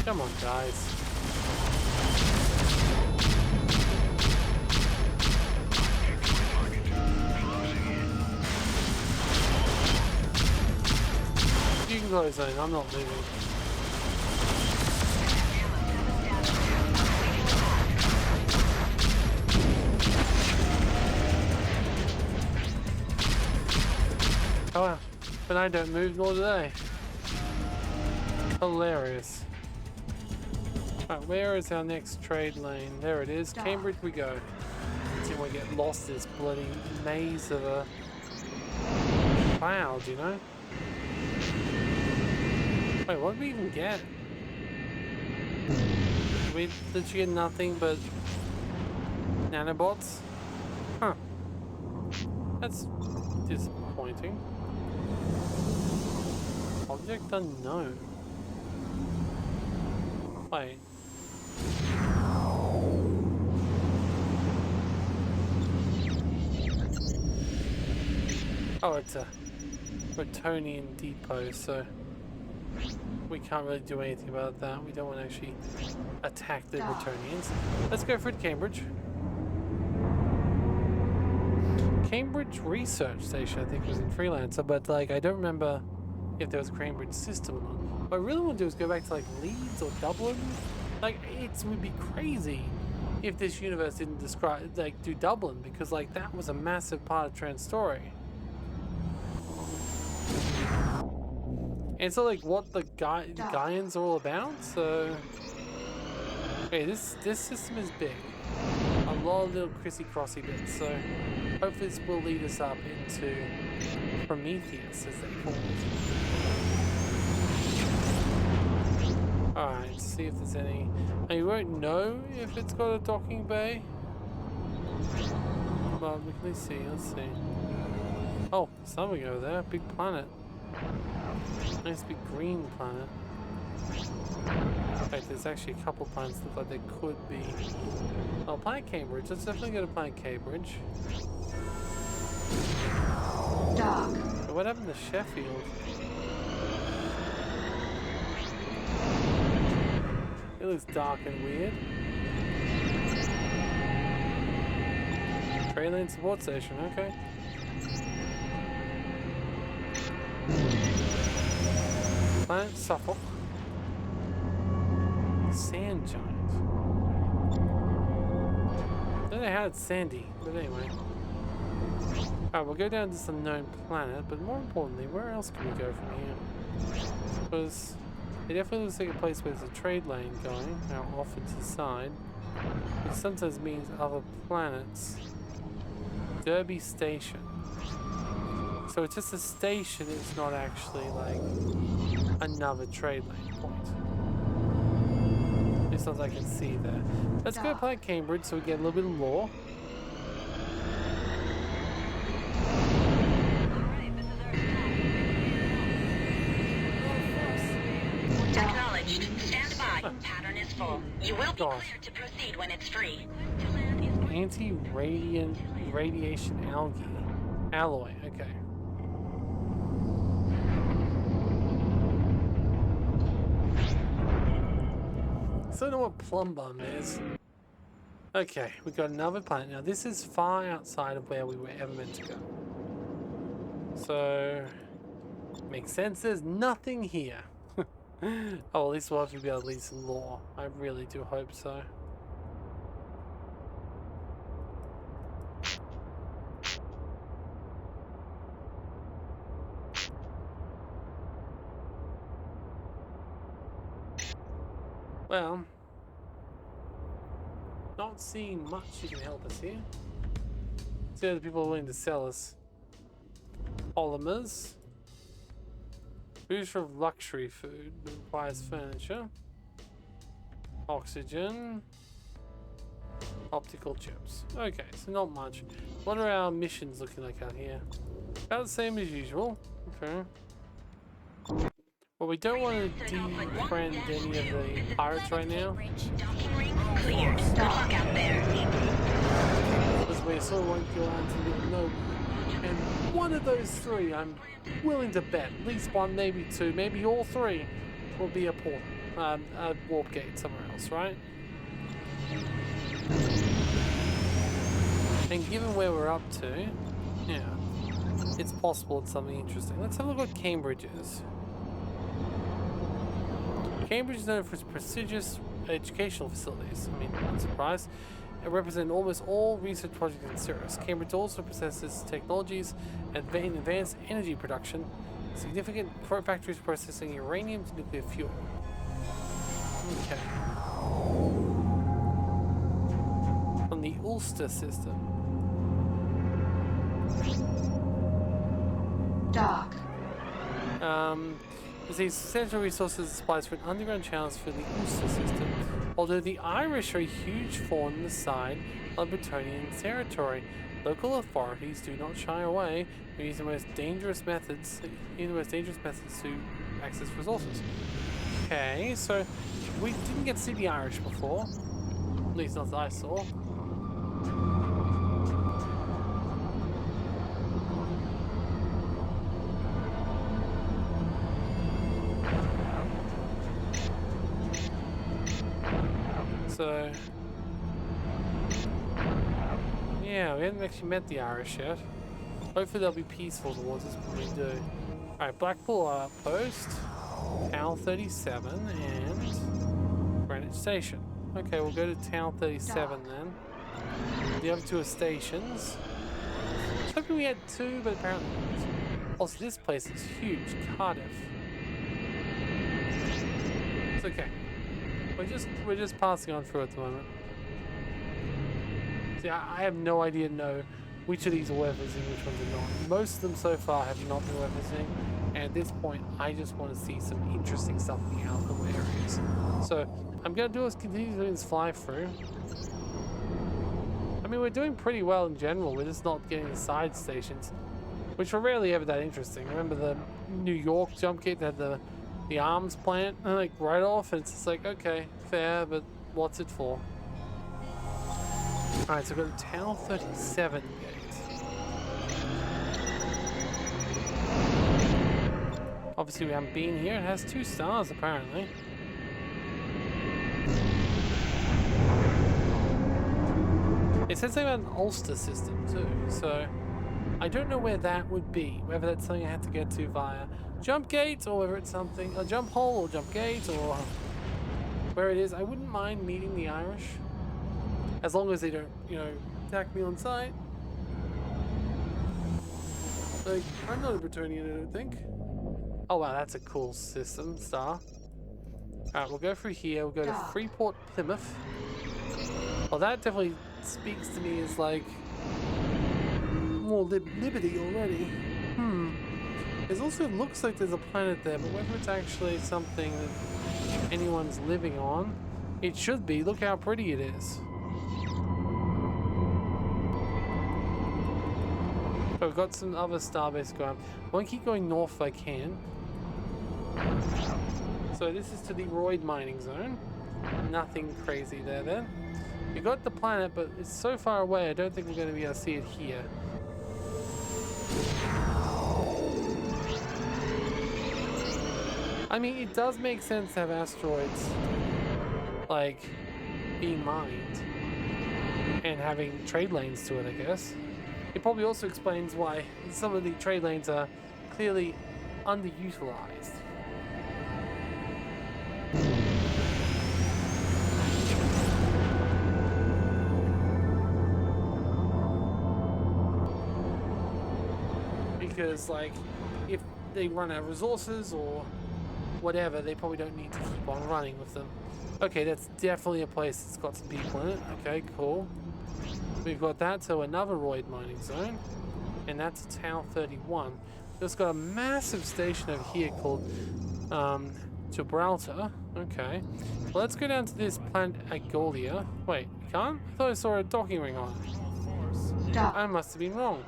Come on, guys. You can close in. I'm not leaving. Oh wow, but I don't move, nor do they. Hilarious. Right, where is our next trade lane? There it is. Cambridge we go. Let's see if we get lost in this bloody maze of a cloud, you know? Wait, what did we even get? We literally get nothing but nanobots? Huh. That's disappointing. Object unknown. Wait. Oh, it's a Bretonian depot, so we can't really do anything about that. We don't want to actually attack the Bretonians. Let's go for it, Cambridge. Cambridge Research Station, I think, was in Freelancer, but like I don't remember if there was a Cambridge system or not. What I really want to do is go back to like Leeds or Dublin. Like it would be crazy if this universe didn't do Dublin, because like that was a massive part of Trent's story. And so like what the Gaians are all about. So okay, this system is big. A lot of little crissy-crossy bits. So hopefully this will lead us up into Prometheus, as they call it. Alright, see if there's any. Now you won't know if it's got a docking bay. But we can see, let's see. Oh, something over there, big planet. Nice big green planet. In fact, there's actually a couple planets that look like they could be. Oh, Planet Cambridge. Let's definitely go to Planet Cambridge. Dark. What happened to Sheffield? It looks dark and weird. Train lane support station, okay. Planet Suffolk. Sand giant. Don't know how it's sandy, but anyway. Alright, we'll go down to this unknown planet, but more importantly, where else can we go from here? Because it definitely looks like a place where there's a trade lane going, now off to the side, which sometimes means other planets. Derby Station. So it's just a station, it's not actually like another trade lane point. At least as I can see there. Let's go play Cambridge so we get a little bit of lore. Acknowledged. Stand by. Pattern is full. You will be cleared to proceed when it's free. Anti-radiation alloy. Okay. So I don't know what plum bomb is. Okay, we got another planet. Now this is far outside of where we were ever meant to go. So makes sense. There's nothing here. Oh, at least we'll have to be able to lead some lore. I really do hope so. Well, not seeing much you can help us here. See other people are willing to sell us polymers. Booster of luxury food that requires furniture. Oxygen. Optical chips. Okay, so not much. What are our missions looking like out here? About the same as usual. Okay. Well, we don't want to defriend any of the pirates right now. Docking ring cleared. Good luck out there. Because we sort of won't go on to live no. And one of those three, I'm willing to bet, at least one, maybe two, maybe all three, will be a port, a warp gate somewhere else, right? And given where we're up to, yeah, it's possible it's something interesting. Let's have a look at what Cambridge is. Cambridge is known for its prestigious educational facilities. I mean, not surprised. It represents almost all research projects in Cirrus. Cambridge also possesses technologies in advanced energy production, significant factories processing uranium to nuclear fuel. Okay. From the Ulster system. Dark. These substantial resources and supplies for an underground channels for the Ulster system. Although the Irish are a huge thorn in the side of Bretonian territory, local authorities do not shy away from using the most dangerous methods to access resources. Okay, so we didn't get to see the Irish before, at least not that I saw. So yeah, we haven't actually met the Irish yet. Hopefully they'll be peaceful towards us when we do. Alright, Blackpool Outpost, Town 37, and Greenwich Station. Okay, we'll go to Town 37 then. The other two are stations. I was hoping we had two, but apparently not. Also, this place is huge. Cardiff. It's okay. We're just passing on through at the moment. See, I have no idea which of these are worth visiting, which ones are not. Most of them so far have not been worth visiting, and at this point, I just want to see some interesting stuff in the outdoor areas. So, I'm going to do is continue doing this fly through. I mean, we're doing pretty well in general, we're just not getting the side stations, which are rarely ever that interesting. Remember the New York jump gate that had the arms plant, like right off, and it's just like, okay, fair, but what's it for? Alright, so we've got the Town 37 gate. Obviously we haven't been here. It has 2 stars apparently. It says something about an Ulster system too, so I don't know where that would be. Whether that's something I had to get to via jump gate, or whether it's something, a jump hole or jump gate, or where it is. I wouldn't mind meeting the Irish. As long as they don't, attack me on sight. Like, I'm not a Bretonian, I don't think. Oh wow, that's a cool system, star. Alright, we'll go through here, we'll go to Freeport, Plymouth. Well, that definitely speaks to me as like more liberty already. There's also, looks like there's a planet there, but whether it's actually something that anyone's living on, it should be. Look how pretty it is. But we've got some other starbase going. I want to keep going north if I can. So this is to the Royd mining zone. Nothing crazy there then. We got the planet, but it's so far away, I don't think we're going to be able to see it here. I mean, it does make sense to have asteroids, like, being mined and having trade lanes to it, I guess. It probably also explains why some of the trade lanes are clearly underutilized. Because, like, if they run out of resources or whatever, they probably don't need to keep on running with them. Okay, that's definitely a place that's got some people in it. Okay, cool. We've got that, so another Royd mining zone, and that's Town 31. We've got a massive station over here called Gibraltar. Okay, well, let's go down to this planet Agolia. Wait, we can't? I thought I saw a docking ring on it. I must have been wrong.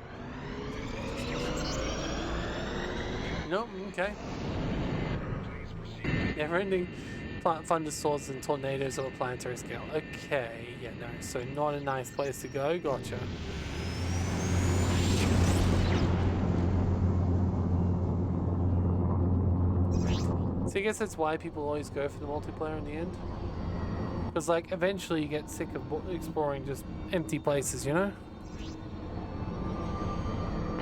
Nope, okay. Never-ending thunderstorms and tornadoes on a planetary scale. Okay, yeah, no, so not a nice place to go. Gotcha. So I guess that's why people always go for the multiplayer in the end. Because, like, eventually you get sick of exploring just empty places, you know?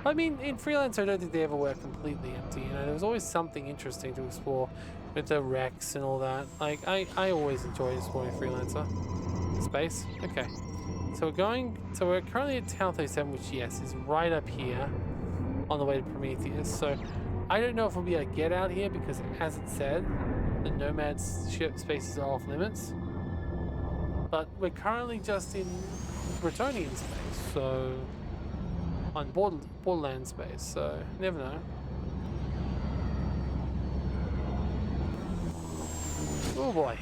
I mean, in Freelancer, I don't think they ever were completely empty, you know? There was always something interesting to explore with the wrecks and all that. Like, I always enjoy exploring Freelancer. Space? Okay. So we're currently at Town 37, which, yes, is right up here on the way to Prometheus. So I don't know if we'll be able to get out here because, as it said, the Nomad ship spaces are off limits. But we're currently just in Bretonian space, so on Borderland space, so never know. Oh boy.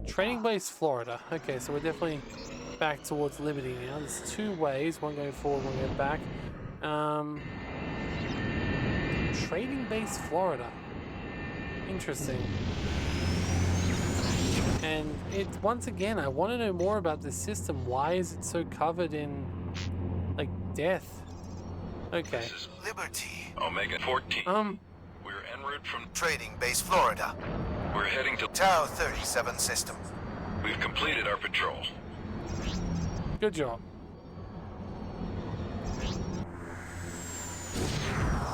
Training base Florida. Okay, so we're definitely back towards Liberty now. There's 2 ways, one going forward, one going back. Trading base Florida. Interesting. And once again, I want to know more about this system. Why is it so covered in, like, death? Okay. This is Liberty. Omega 14. We're en route from Trading base Florida. We're heading to... Tau 37 system. We've completed our patrol. Good job.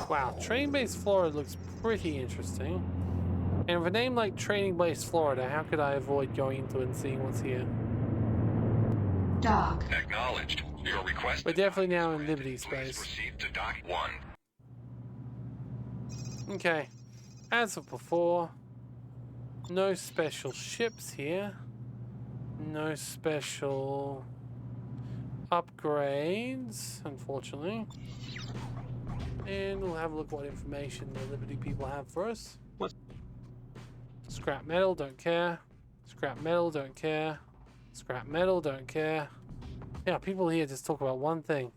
Wow, Training Base Florida looks pretty interesting. And with a name like Training Base Florida, how could I avoid going into it and seeing what's here? Dock. Acknowledged. Your request... We're definitely now in Liberty Please space. proceed to Dock 1. Okay, as of before, no special ships here. No special upgrades, unfortunately. And we'll have a look what information the Liberty people have for us. Scrap metal, don't care. Scrap metal, don't care. Scrap metal, don't care. Yeah, people here just talk about one thing.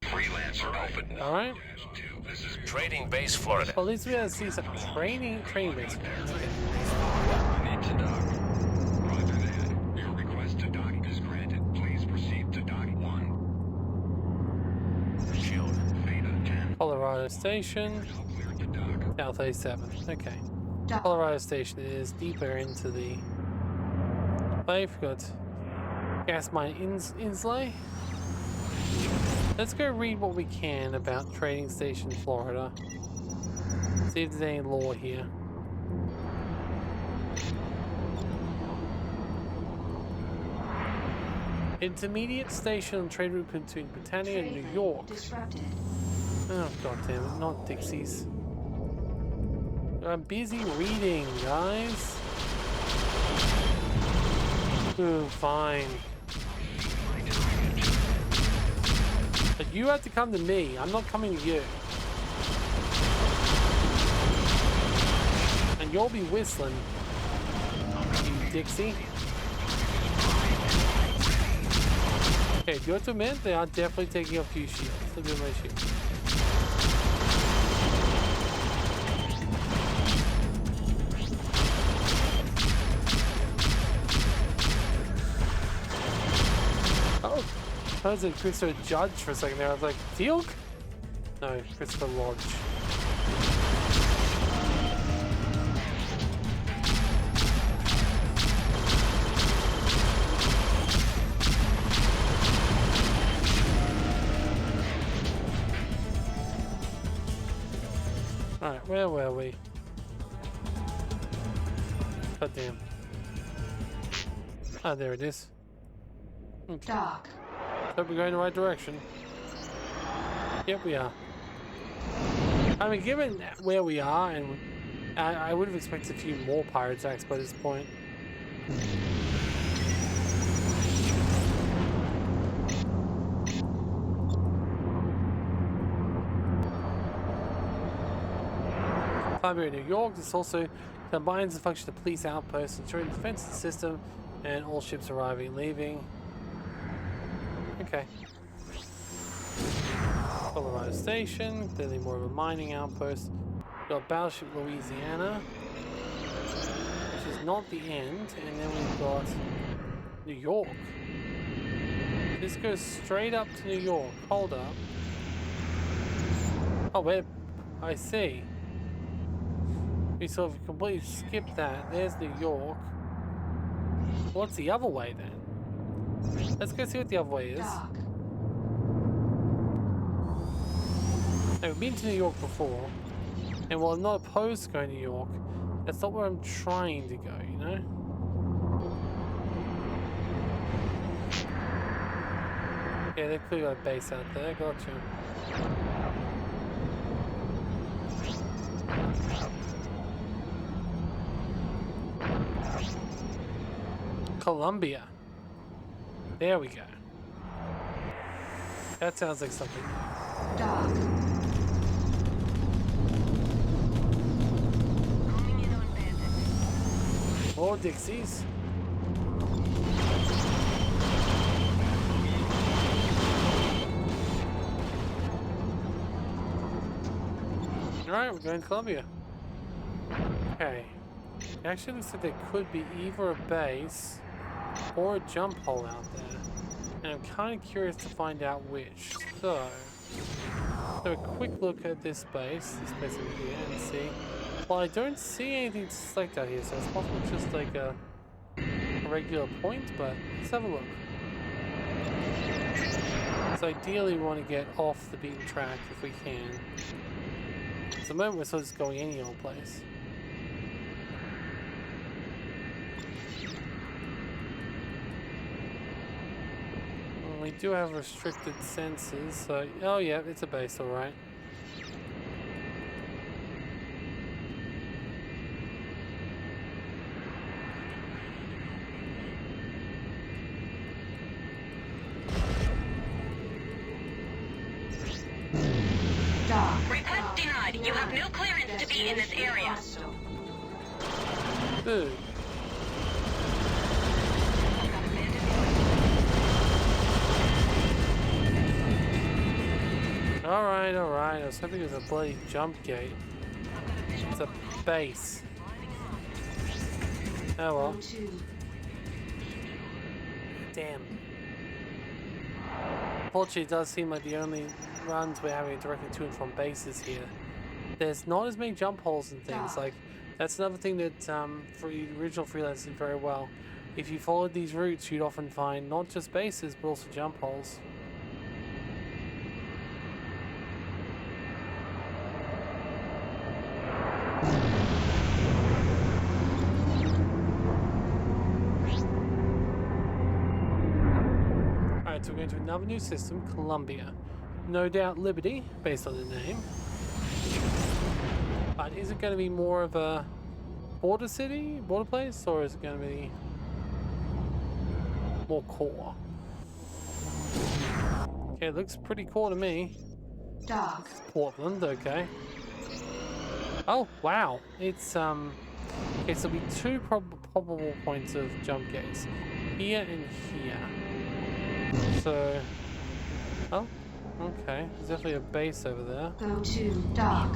Freelancer Alpha. Alright. This is Trading Base Florida. Well, at least we gotta see some training base. Okay. need to dock. Roger that. Your request to dock is granted. Please proceed to Dock 1. Shield. Theta 10. Colorado Station. All cleared to dock. South 37. Okay. Dock. Colorado Station is deeper into the play. We've got gas mine Insley. Let's go read what we can about Trading Station Florida. See if there's any lore here. Intermediate station on trade route between Britannia and New York. Disrupted. Oh god damn it, not Dixie's. I'm busy reading, guys. Ooh, fine. But you have to come to me. I'm not coming to you. And you'll be whistling, you Dixie. Okay, do you have to admit they are definitely taking off few shields. Look at my shield. Oh, I was a Christopher Judge for a second there. I was like, Teal'c? No, Christopher Lodge. Alright, where were we? God damn. Ah, there it is. Okay. Dock. Hope we're going in the right direction. Yep, we are. I mean, given where we are, and I would have expected a few more pirate attacks by this point. Primary New York, this also combines the function of police outposts, ensuring the defense of the system, and all ships arriving and leaving. Okay. Colorado Station, clearly more of a mining outpost. We've got Battleship Louisiana, which is not the end, and then we've got New York. This goes straight up to New York. Hold up. Oh, wait, I see. We sort of completely skipped that. There's New York. What's the other way then? Let's go see what the other way is. Dock. Now, we've been to New York before, and while I'm not opposed to going to New York, that's not where I'm trying to go, you know? Yeah, they've clearly got a base out there, gotcha. Columbia. There we go. That sounds like something. Dock. More Dixies. Alright, we're going to Columbia. Okay. It actually looks like there could be either a base or a jump hole out there. And I'm kind of curious to find out which. So a quick look at this base over here, and see. Well, I don't see anything to select out here, so it's possible it's just like a regular point, but let's have a look. So ideally we want to get off the beaten track if we can. At the moment we're sort of just going any old place. We do have restricted sensors, so... Oh yeah, it's a base, alright. Request denied. You have no clearance to be in this area. Good. Alright, alright. I was hoping it was a bloody jump gate. It's a base. Oh well. Damn. Unfortunately, it does seem like the only runs we're having directly to and from bases here. There's not as many jump holes and things. Like, that's another thing that for the original Freelancer did very well. If you followed these routes, you'd often find not just bases, but also jump holes. So we're going to another new system, Columbia. No doubt Liberty, based on the name. But is it going to be more of a border city, border place, or is it going to be more core? Okay, it looks pretty core to me. Dark. Portland, okay. Oh, wow. It's, okay, so there'll be two probable points of jump gates. Here and here. So, oh, okay. There's definitely a base over there. Go to dark.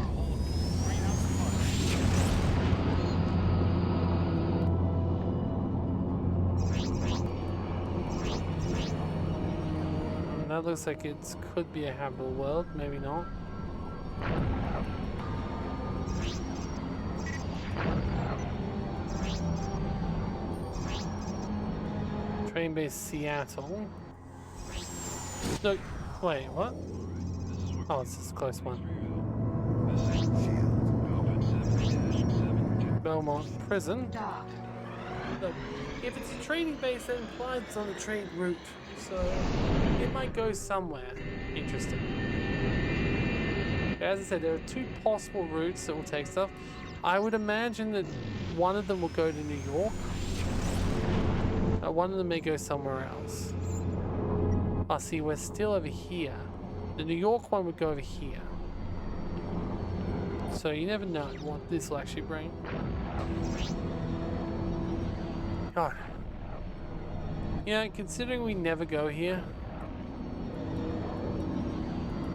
And that looks like it could be a habitable world, maybe not. Train base Seattle. No, wait, what? Oh, it's this close one. Belmont Prison. Dark. Look, if it's a trading base, that implies it's on a trade route, so it might go somewhere interesting. As I said, there are two possible routes that will take stuff. I would imagine that one of them will go to New York. One of them may go somewhere else. Oh, see, we're still over here. The New York one would go over here. So you never know what this will actually bring. God. Yeah, considering we never go here,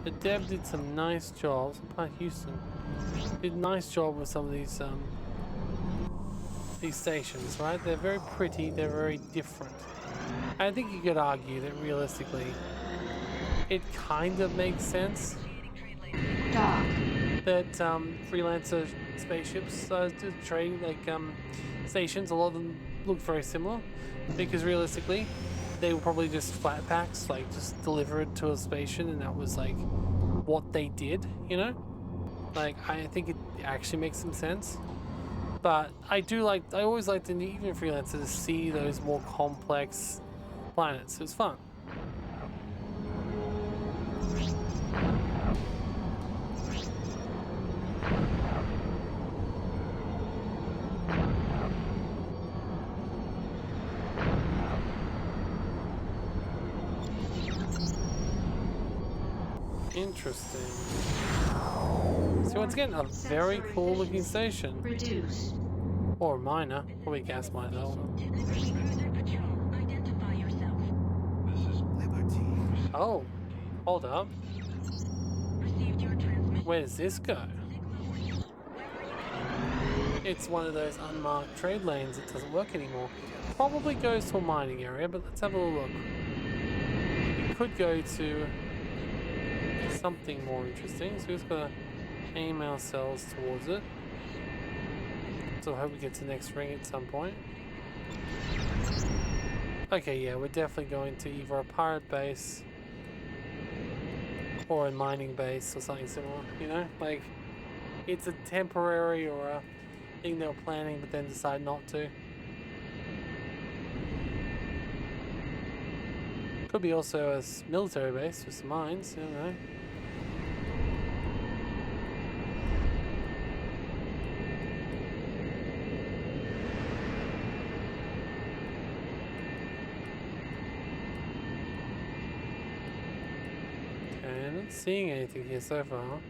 the dev did some nice jobs. Houston did a nice job with some of these stations, right? They're very pretty. They're very different. I think you could argue that realistically, it kind of makes sense Dark. that Freelancer spaceships trade stations. A lot of them look very similar because realistically, they were probably just flat packs, like just deliver it to a station, and that was like what they did. You know, like I think it actually makes some sense. But I always liked in even Freelancer to see those more complex planets. It was fun. Interesting. So once again, a very cool looking station. Reduced. Or a miner. Probably a gas miner though. Identify yourself. Liberty. Oh, hold up. Received your transmission. Where does this go? It's one of those unmarked trade lanes that doesn't work anymore. Probably goes to a mining area, but let's have a little look. could go to something more interesting. So we're just gonna aim ourselves towards it. So I hope we get to the next ring at some point. Okay, yeah, we're definitely going to either a pirate base or a mining base or something similar, you know? Like, it's a temporary or a thing they were planning but then decide not to. Could be also a military base with some mines, you know. Okay, I'm not seeing anything here so far.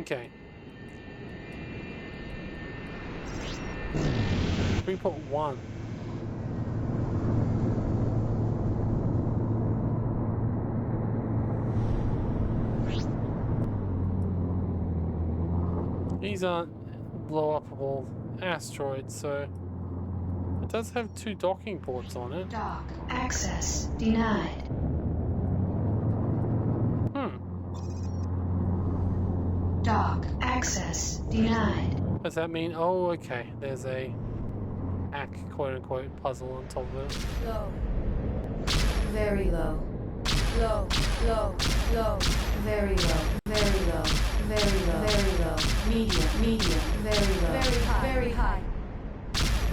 Okay. 3.1. These aren't blow-upable asteroids, so it does have 2 docking ports on it. Dock. Access denied. Dock. Access denied. Does that mean, oh, okay, there's a quote-unquote puzzle on top of it. Low. Very low. Low. Low. Low. Very low. Very low. Very low. Very low. Medium. Medium. Very low. Very high. Very high.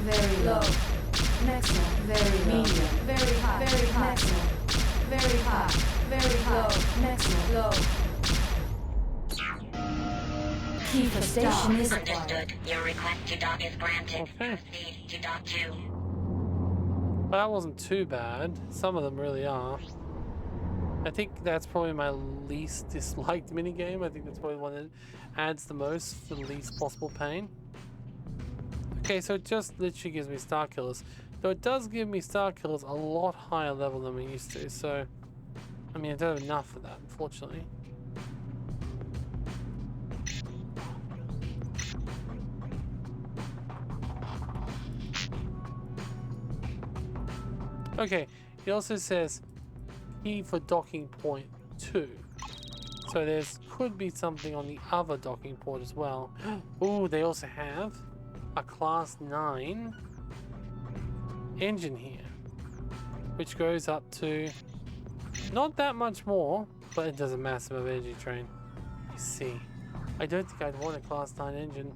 Very low. Maximum. Very low. Medium. Very high. Very high. Maximum. Very high. Very high. Low. Maximum. Low. Key for station is acquired. Understood. Your request to dock is granted. Okay. Proceed to dock 2. Well, that wasn't too bad. Some of them really are. I think that's probably my least disliked minigame. I think that's probably the one that adds the most for the least possible pain. Okay, so it just literally gives me Star Killers. Though it does give me Star Killers a lot higher level than we used to, so... I mean, I don't have enough for that, unfortunately. Okay, it also says key for docking point 2. So there's could be something on the other docking port as well. Oh, they also have a class 9 engine here, which goes up to not that much more, but it does a massive amount of energy drain. You see, I don't think I'd want a class 9 engine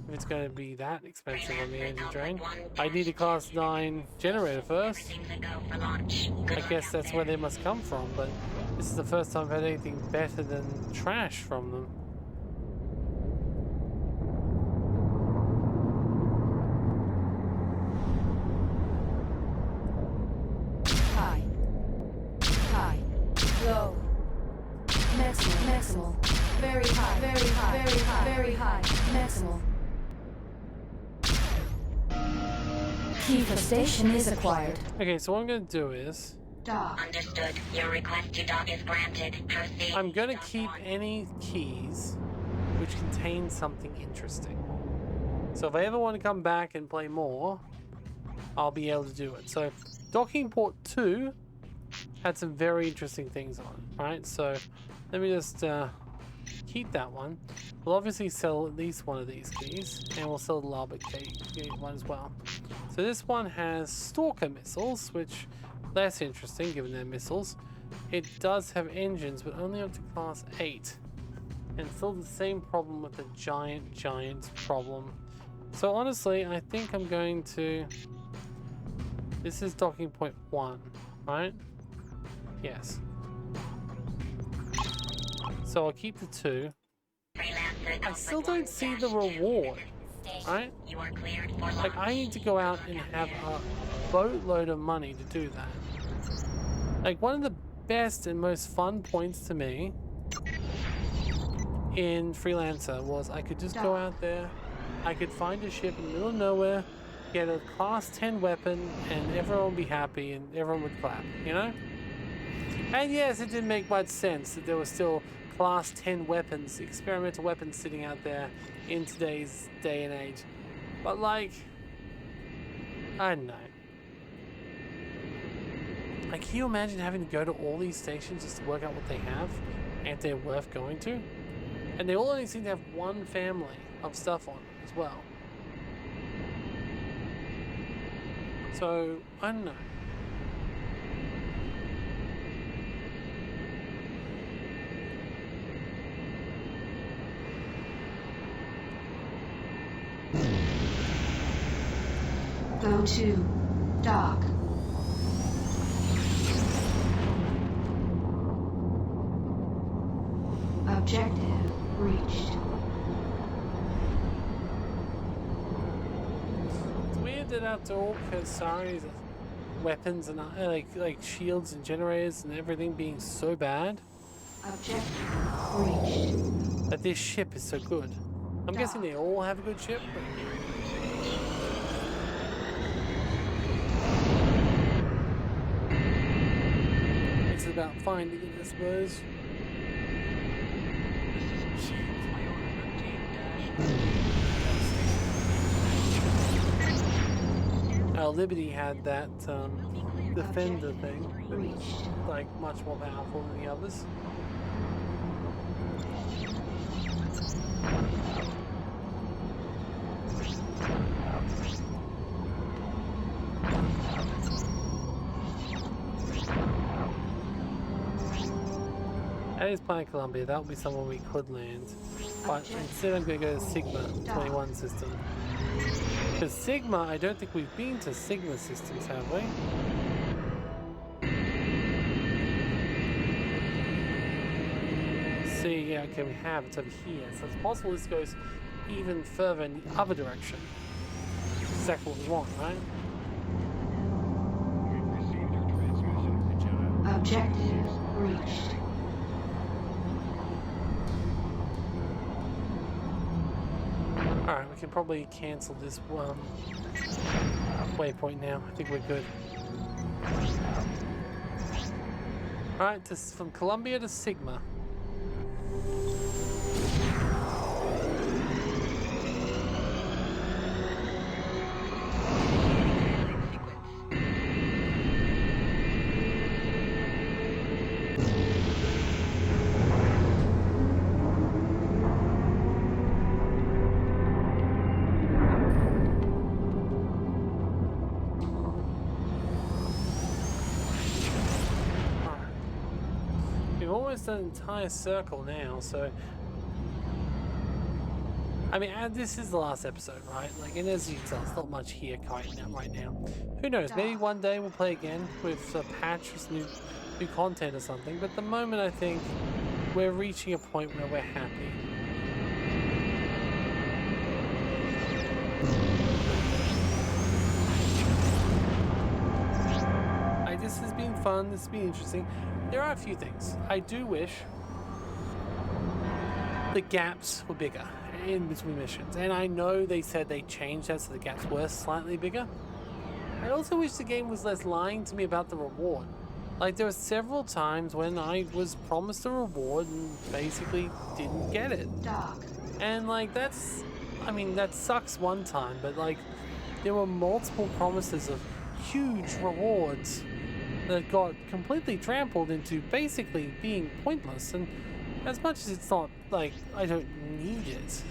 if it's going to be that expensive on the engine drain. I need a class 9 generator first. Everything's a go for launch. Good I luck guess out that's there. where they must come from, but this is the first time I've had anything better than trash from them. High. High. Low. Maximal. Maximal. Very high. Very high. Very high. Very high. Maximal. Key for station is acquired. Okay, so what I'm going to do is Dock. Understood. Your request to dock is granted. Proceed. I'm going to dock keep 1. any keys which contain something interesting. So if I ever want to come back and play more, I'll be able to do it. So docking port 2 had some very interesting things on it, right? So let me just keep that one. We'll obviously sell at least one of these keys, and we'll sell the Larbert key one as well. So this one has Stalker missiles, which less interesting given they're missiles. It does have engines, but only up to class 8. And still the same problem with the giant problem. So honestly, I think I'm going to... This is docking point 1, right? Yes. So I'll keep the 2. Freelancer I still Alpha don't 1 see the dash 2. reward, right? You are cleared for launch. Like, I need to go out and have a boatload of money to do that. Like, one of the best and most fun points to me in Freelancer was I could just go out there, I could find a ship in the middle of nowhere, get a class 10 weapon, and everyone would be happy and everyone would clap, you know? And yes, it didn't make much sense that there were still class 10 weapons, experimental weapons sitting out there in today's day and age. But like, I don't know. Like, can you imagine having to go to all these stations just to work out what they have and if they're worth going to? And they all only seem to have one family of stuff on as well. So, I don't know. Go to dock. Objective reached. It's weird that after all Kasari's weapons and like shields and generators and everything being so bad, Objective reached. that this ship is so good. I'm guessing they all have a good ship, but it's about finding it, I suppose. Liberty had that defender thing, but it's like much more powerful than the others. That is Planet Columbia. That would be somewhere we could land. But instead I'm going to go to Sigma 21 system. Because Sigma, I don't think we've been to Sigma systems, have we? See, yeah, okay, we have. It's over here. So it's possible this goes even further in the other direction. Exactly what we want, right? Objective reached. Alright, we can probably cancel this waypoint now. I think we're good. Alright, from Columbia to Sigma. An entire circle now, so I mean, and this is the last episode, right? Like, and as you can tell, it's not much here right now. Who knows? Maybe one day we'll play again with a patch with new content or something. But at the moment, I think we're reaching a point where we're happy. This has been fun. This has been interesting. There are a few things. I do wish the gaps were bigger in between missions. And I know they said they changed that so the gaps were slightly bigger. I also wish the game was less lying to me about the reward. Like, there were several times when I was promised a reward and basically didn't get it. And like, that's, I mean, that sucks one time, but like, there were multiple promises of huge rewards that got completely trampled into basically being pointless. And as much as it's not like I don't need it,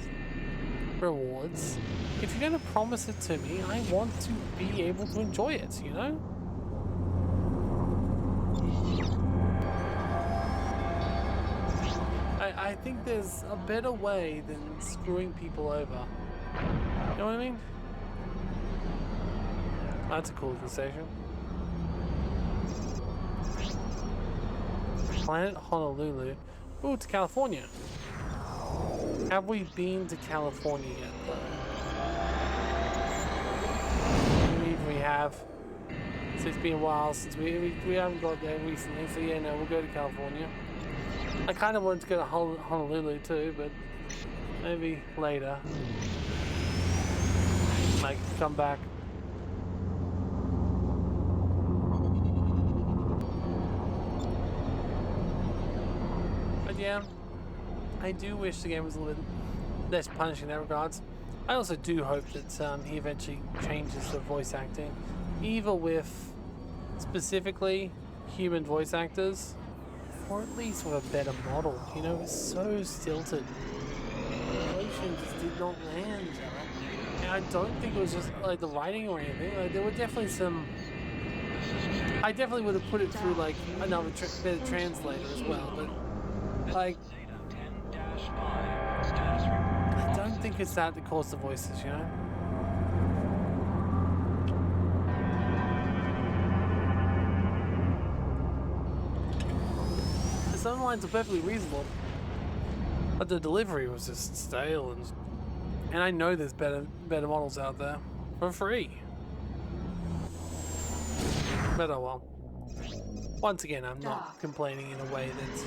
rewards, if you're going to promise it to me, I want to be able to enjoy it, you know? I think there's a better way than screwing people over. You know what I mean? That's a cool station. Planet Honolulu. Ooh, to California. Have we been to California yet, though? We have. So it's been a while since we haven't got there recently, so yeah, no, we'll go to California. I kind of wanted to go to Honolulu too, but maybe later. Like, come back. But yeah, I do wish the game was a little bit less punishing in that regards. I also do hope that he eventually changes the voice acting, either with specifically human voice actors, or at least with a better model. You know, it's so stilted. The emotion just did not land. And I don't think it was just like the writing or anything. Like, there were definitely some. I definitely would have put it through like another better translator as well, but like I don't think it's that that caused the voices, you know. Some lines are perfectly reasonable, but the delivery was just stale, and I know there's better models out there for free. But oh well. Once again, I'm not complaining in a way that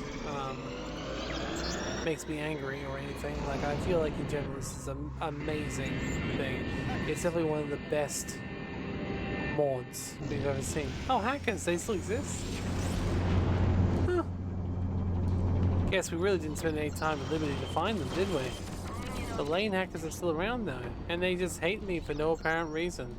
makes me angry or anything. Like, I feel like in general this is an amazing thing. It's definitely one of the best mods we've ever seen. Oh, hackers, they still exist? Huh. Guess we really didn't spend any time at Liberty to find them, did we? The lane hackers are still around though, and they just hate me for no apparent reason.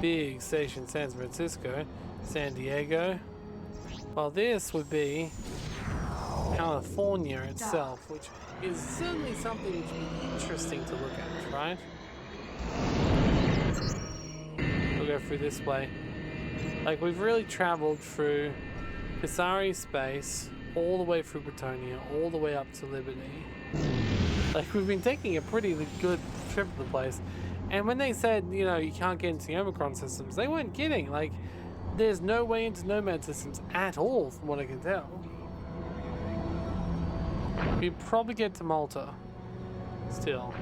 Big station, San Francisco, San Diego. Well, this would be California itself, which is certainly something which would be interesting to look at, right? We'll go through this way. Like, we've really traveled through Kasari space, all the way through Bretonia, all the way up to Liberty. Like, we've been taking a pretty good trip to the place. And when they said, you know, you can't get into the Omicron systems, they weren't kidding. Like, there's no way into Nomad systems at all, from what I can tell. We'd probably get to Malta. Still.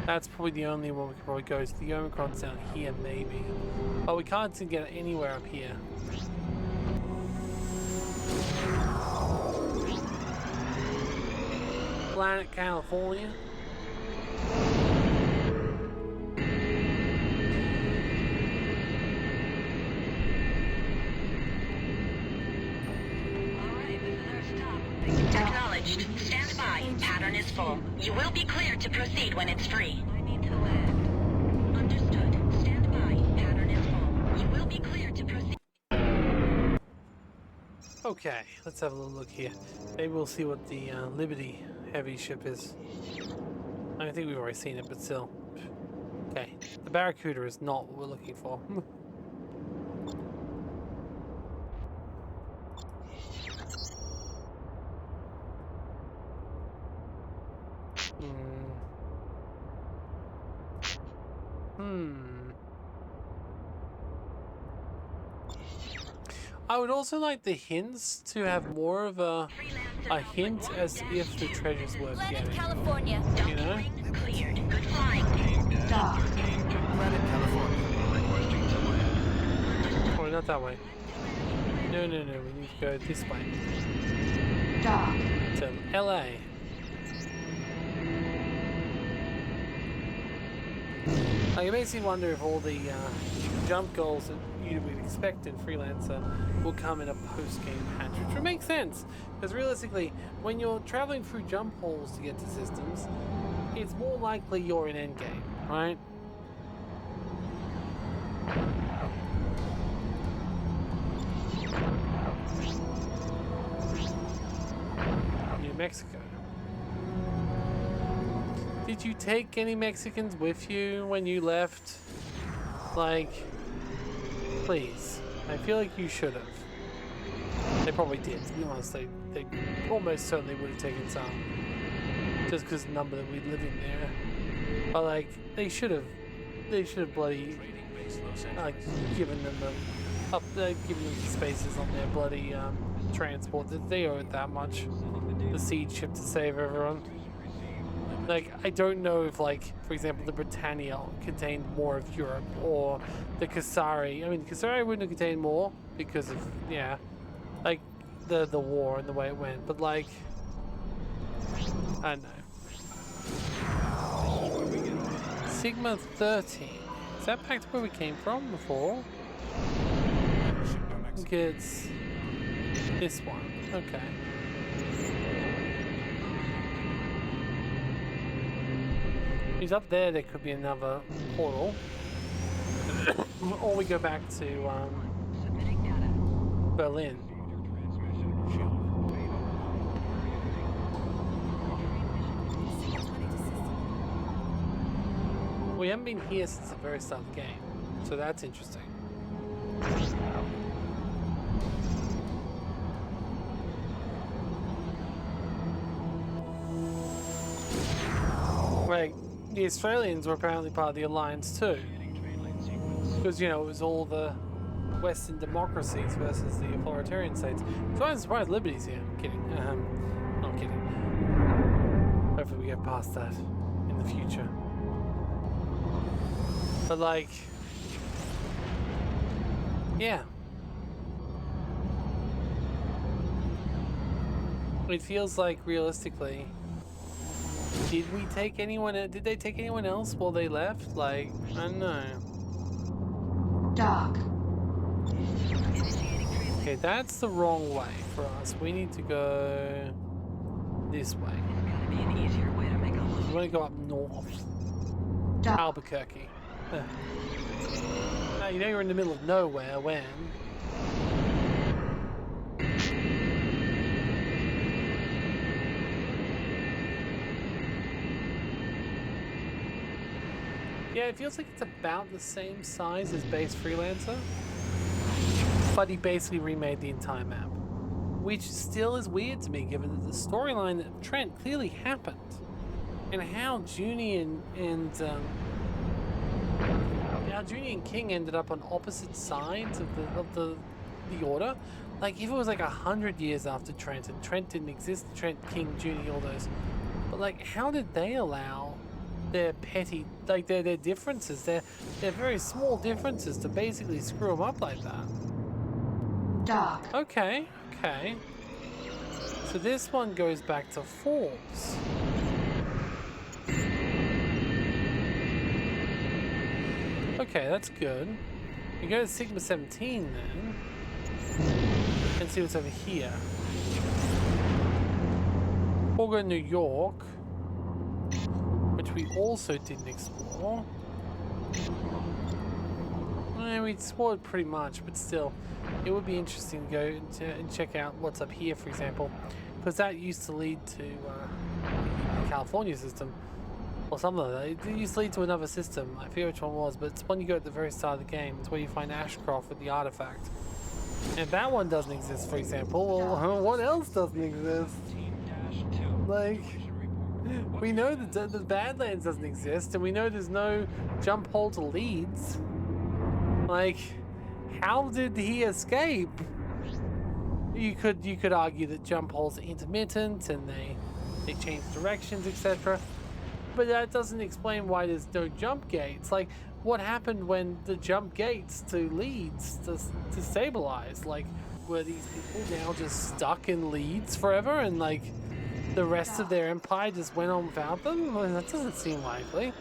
That's probably the only one we could probably go to. The Omicron's down here, maybe. But we can't seem to get anywhere up here. Planet California. Acknowledged. Stand by. Pattern is full. You will be cleared to proceed when it's free. I need to land. Understood. Stand by. Pattern is full. You will be cleared to proceed. Okay, let's have a little look here. Maybe we'll see what the Liberty heavy ship is. I think we've already seen it, but still. Okay, the Barracuda is not what we're looking for. I would also like the hints to have more of a hint as if the treasures were getting. California. You know? Cleared. Good flying. Dock. Planet California. Requesting to land. Or not that way. No, we need to go this way. Dock. To LA. I basically wonder if all the jump goals that you would expect in Freelancer will come in a post-game patch, which would make sense, because realistically, when you're traveling through jump holes to get to systems, it's more likely you're in endgame, right? New Mexico. Did you take any Mexicans with you when you left? Like, please. I feel like you should have. They probably did, to be honest. They almost certainly would have taken some. Just because the number that we live in there. But like, they should have bloody like given them given them spaces on their bloody transport. They owe it that much. The siege ship to save everyone. Like, I don't know if, like, for example, the Britannia contained more of Europe, or the Kasari. I mean, Kasari wouldn't have contained more because of, yeah, like, the war and the way it went. But, like, I don't know. Sigma 13. Is that back to where we came from before? I think it's this one. Okay. He's up there. There could be another portal, or we go back to Submitting data. Berlin. We haven't been here since the very start of the game, so that's interesting. Like, the Australians were apparently part of the Alliance too. Because, you know, it was all the Western democracies versus the authoritarian states. So I'm surprised Liberty's here. I'm kidding. Not kidding. Hopefully we get past that in the future. But like, yeah. It feels like realistically, did they take anyone else while they left? Like, I don't know. Dock. Okay, that's the wrong way for us. We need to go this way. Gotta be an easier way to make a loop. We want to go up north. Dock. Albuquerque. Now, you know you're in the middle of nowhere when... Yeah, it feels like it's about the same size as base Freelancer, but he basically remade the entire map, which still is weird to me given that the storyline that Trent clearly happened, and how Junie and King ended up on opposite sides of the order. Like, if it was like 100 years after Trent and Trent didn't exist, Trent, King, Junie, all those, but like, how did they allow their petty, like their differences, their very small differences to basically screw them up like that? Dock. Okay. So this one goes back to Forbes. Okay, that's good. We go to Sigma 17 then, and see what's over here. We'll go to New York, which we also didn't explore. We explored pretty much, but still, it would be interesting to go and check out what's up here, for example, because that used to lead to the California system, or something like that. It used to lead to another system. I forget which one it was, but it's when you go at the very start of the game. It's where you find Ashcroft with the artifact. And if that one doesn't exist, for example, well, what else doesn't exist? Like, we know that the Badlands doesn't exist, and we know there's no jump hole to Leeds. Like, how did he escape? You could argue that jump holes are intermittent and they change directions, etc. But that doesn't explain why there's no jump gates. Like, what happened when the jump gates to Leeds to stabilize? Like, were these people now just stuck in Leeds forever, and like the rest of their empire just went on without them? Well, that doesn't seem likely.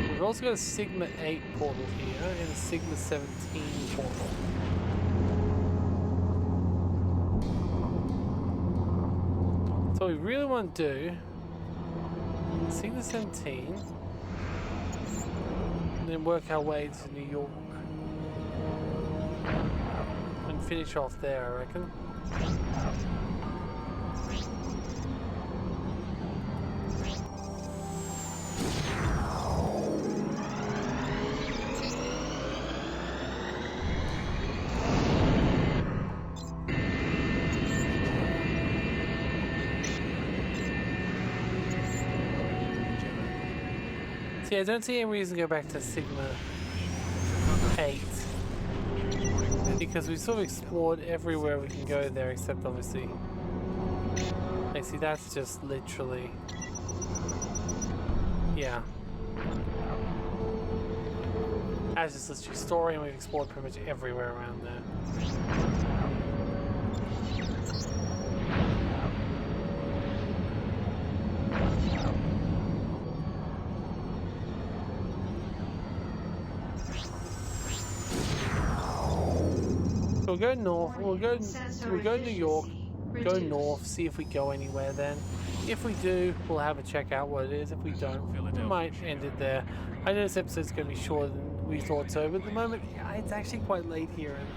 We've also got a Sigma 8 portal here and a Sigma 17 portal. So what we really want to do, Sigma 17, and then work our way to New York. And finish off there, I reckon. So yeah, I don't see any reason to go back to Sigma 8. Because we sort of explored everywhere we can go there, except obviously... I see, that's just literally... Yeah. That's just literally story, and we've explored pretty much everywhere around there. We'll go north, we'll go to New York, go Reduced. north, see if we go anywhere then. If we do, we'll have a check out what it is. If we don't, we might end it there. I know this episode's going to be shorter than we thought so, but at the moment, yeah, it's actually quite late here, and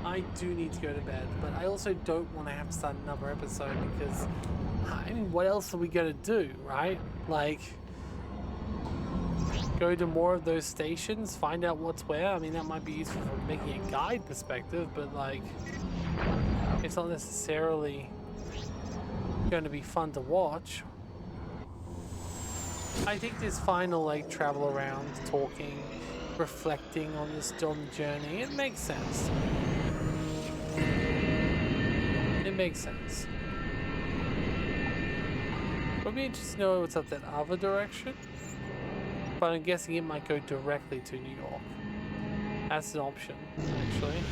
I do need to go to bed. But I also don't want to have to start another episode because, I mean, what else are we going to do, right? Like, go to more of those stations, find out what's where. I mean, that might be useful from making a guide perspective, but like, it's not necessarily going to be fun to watch. I think this final like travel around, talking, reflecting on this journey, it makes sense. It makes sense. Would be interesting to know what's up that other direction, but I'm guessing it might go directly to New York. That's an option, actually.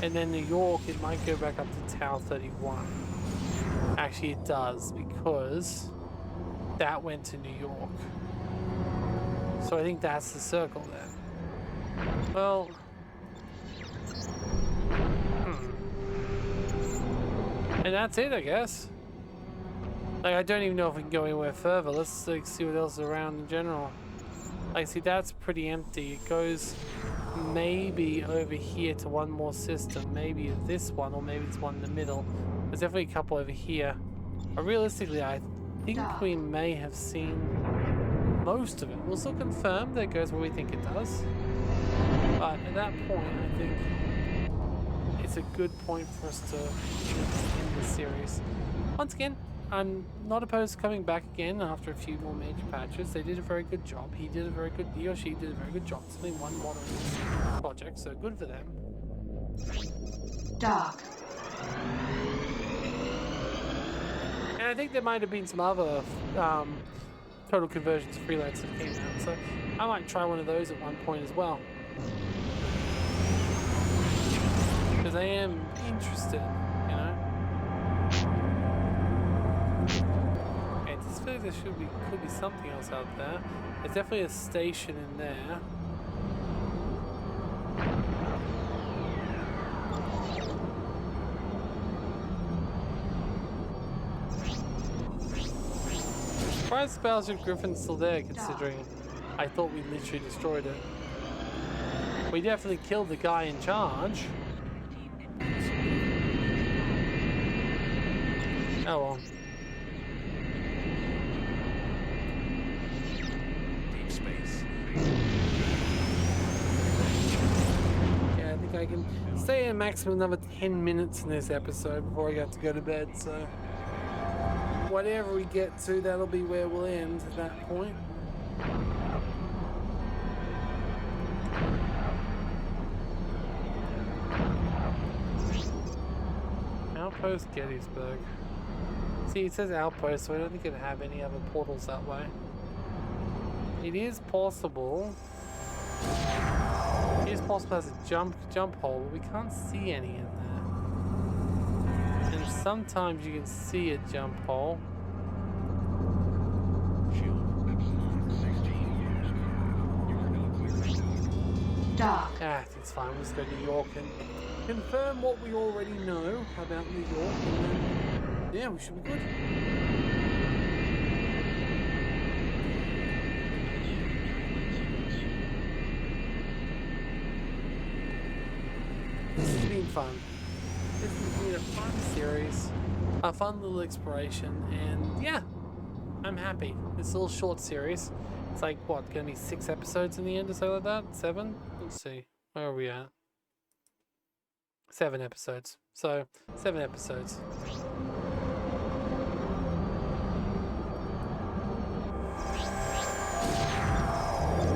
And then New York, it might go back up to Tower 31. Actually, it does, because that went to New York. So I think that's the circle then. Well, and that's it, I guess. Like, I don't even know if we can go anywhere further. Let's like see what else is around in general. Like, see, that's pretty empty. It goes maybe over here to one more system. Maybe this one, or maybe it's one in the middle. There's definitely a couple over here. But realistically, I think we may have seen most of it. We'll still confirm that it goes where we think it does. But at that point, I think it's a good point for us to end this series. Once again, I'm not opposed to coming back again after a few more major patches. They did a very good job. He or she did a very good job. It's only one mod on this project, so good for them. Dark. And I think there might have been some other total conversions of Freelancer that came out, so I might try one of those at one point as well. Because I am interested, you know? Okay, I just feel like there could be something else out there. There's definitely a station in there. Surprised the Battleship Griffin's still there, considering I thought we literally destroyed it. We definitely killed the guy in charge. Oh well. Deep space. Yeah, I think I can stay a maximum another 10 minutes in this episode before I have to go to bed, so whatever we get to, that'll be where we'll end at that point. Outpost Gettysburg. See, it says outpost, so I don't think it'd have any other portals that way. It is possible. It is possible as a jump hole, but we can't see any in there. And sometimes you can see a jump hole. Dark. Ah, it's fine. We'll just go to New York and confirm what we already know about New York, and then, yeah, we should be good. This has been fun. This has been a fun series, a fun little exploration, and yeah, I'm happy. This little short series. It's like, what, gonna be 6 episodes in the end or something like that? 7? Let's see. Where are we at? 7 episodes. So, 7 episodes.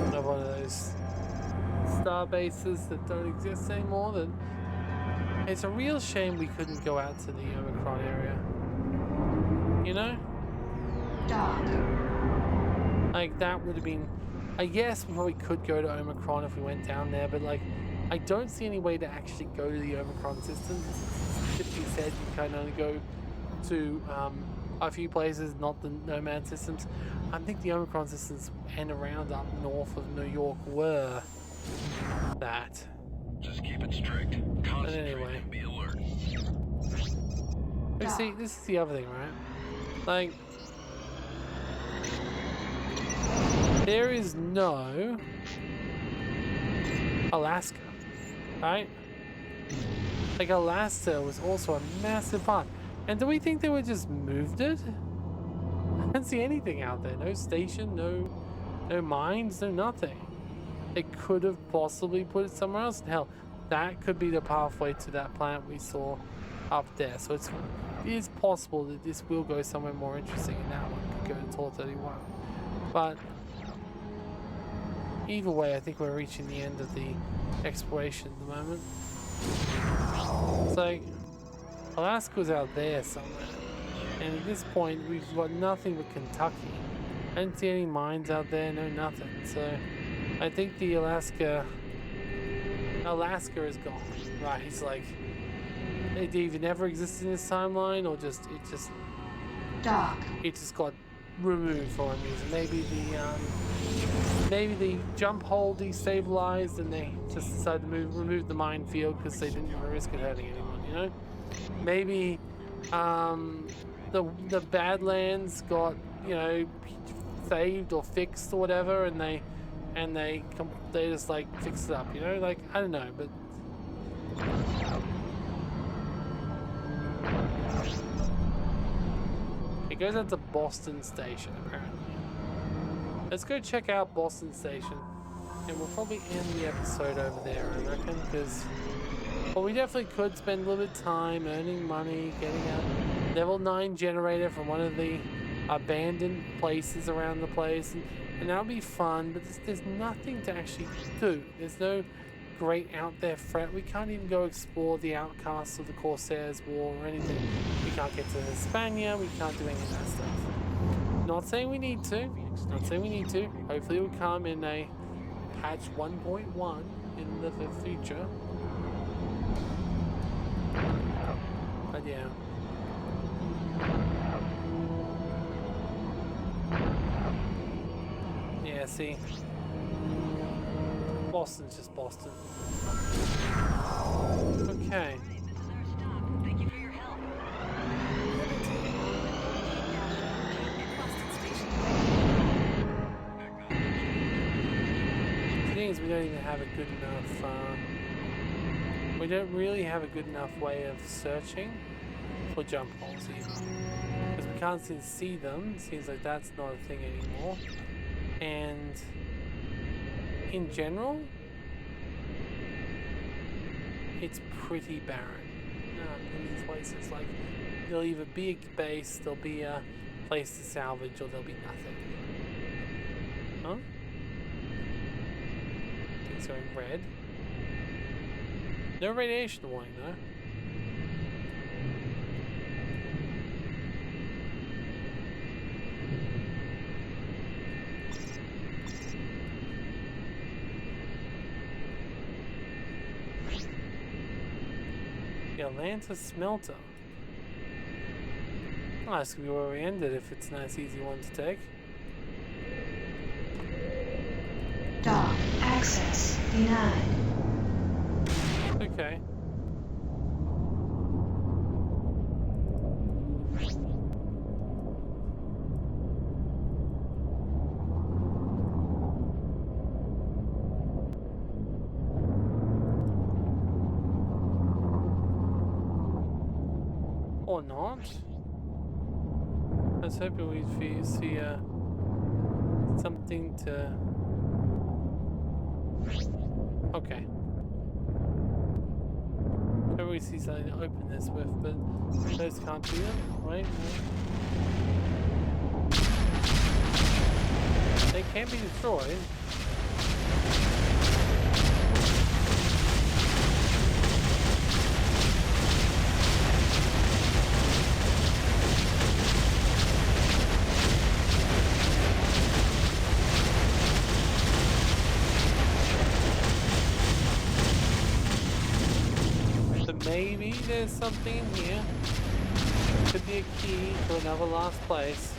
Another one of those star bases that don't exist anymore. That it's a real shame we couldn't go out to the Omicron area. You know? Dark. Like, that would have been... I guess we probably could go to Omicron if we went down there, but like, I don't see any way to actually go to the Omicron system. Typically said you can only go to a few places, not the Nomad systems. I think the Omicron systems and around up north of New York were that. Just keep it strict. But anyway. Be alert. But see, this is the other thing, right? Like, there is no Alaska, right? Like, Alaska was also a massive part. And do we think they would just moved it? I don't see anything out there. No station, no mines, no nothing. They could have possibly put it somewhere else. Hell, that could be the pathway to that planet we saw up there. So it is possible that this will go somewhere more interesting, and that one could go to Tor 31. But either way, I think we're reaching the end of the exploration at the moment. It's like Alaska's out there somewhere, and at this point we've got nothing but Kentucky. I don't see any mines out there, no nothing. So I think the Alaska is gone. Right, he's like, it either never existed in this timeline, or it just got removed for a reason. Maybe the jump hole destabilized and they just decided to remove the minefield because they didn't want to risk it hurting anyone, you know? Maybe the Badlands got, you know, saved or fixed or whatever, and they just like fixed it up, you know? Like, I don't know, but it goes out to Boston Station apparently. Let's go check out Boston Station, and we'll probably end the episode over there, I reckon, because, well, we definitely could spend a little bit of time earning money, getting a level 9 generator from one of the abandoned places around the place, and that'll be fun, but there's nothing to actually do. There's no great out there threat. We can't even go explore the outcasts of the Corsairs War or anything. We can't get to Hispania, we can't do any of that stuff. Not saying we need to. Hopefully it will come in a patch 1.1 in the future. But yeah. Yeah, see. Boston's just Boston. Okay. Thank you for your help. The thing is, we don't even have a good enough, we don't really have a good enough way of searching for jump holes either. Because we can't seem to see them. Seems like that's not a thing anymore. And in general, it's pretty barren in these places. Like, there'll either be a base, there'll be a place to salvage, or there'll be nothing. Huh? Things are in red. No radiation warning though. The Atlanta Smelter. Oh, this could be where we ended if it's a nice easy one to take. Dock access denied. Okay. Or not. I was hoping we'd see something to... Okay. Maybe we see something to open this with, but those can't do them, right? They can't be destroyed. Maybe there's something in here. Could be a key to another lost place.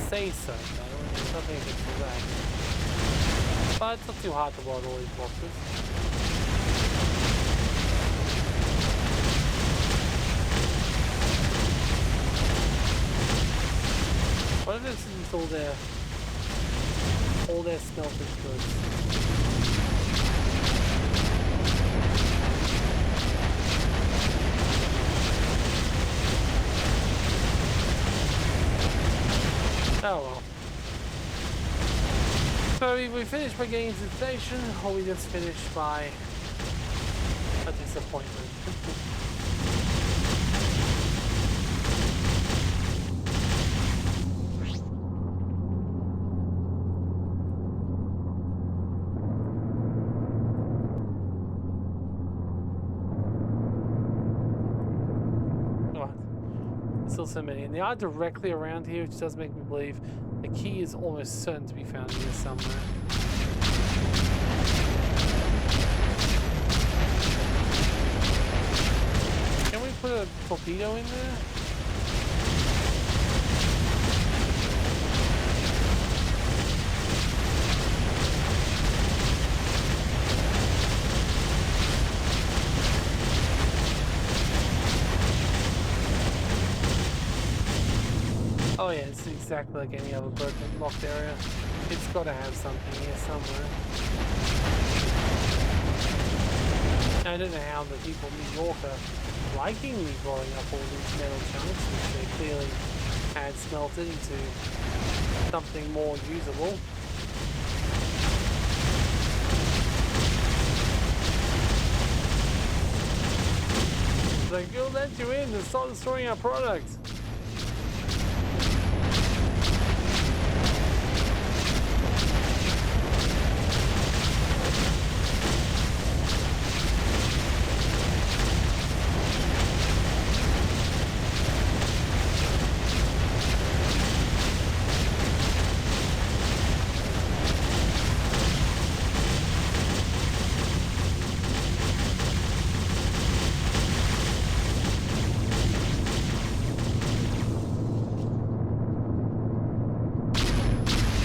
Say so, though. There's nothing I can correct. But it's not too hard to weld all these boxes. process all their smelted goods. Oh well. So we finished by getting to the station, or we just finished by a disappointment. Still so many, and they are directly around here, which does make me believe the key is almost certain to be found here somewhere. Can we put a torpedo in there? Oh yeah, it's exactly like any other broken locked area. It's got to have something here somewhere. I don't know how the people of New York are likingly blowing up all these metal chunks, which they clearly had smelted into something more usable. Like, we'll let you in and start destroying our product.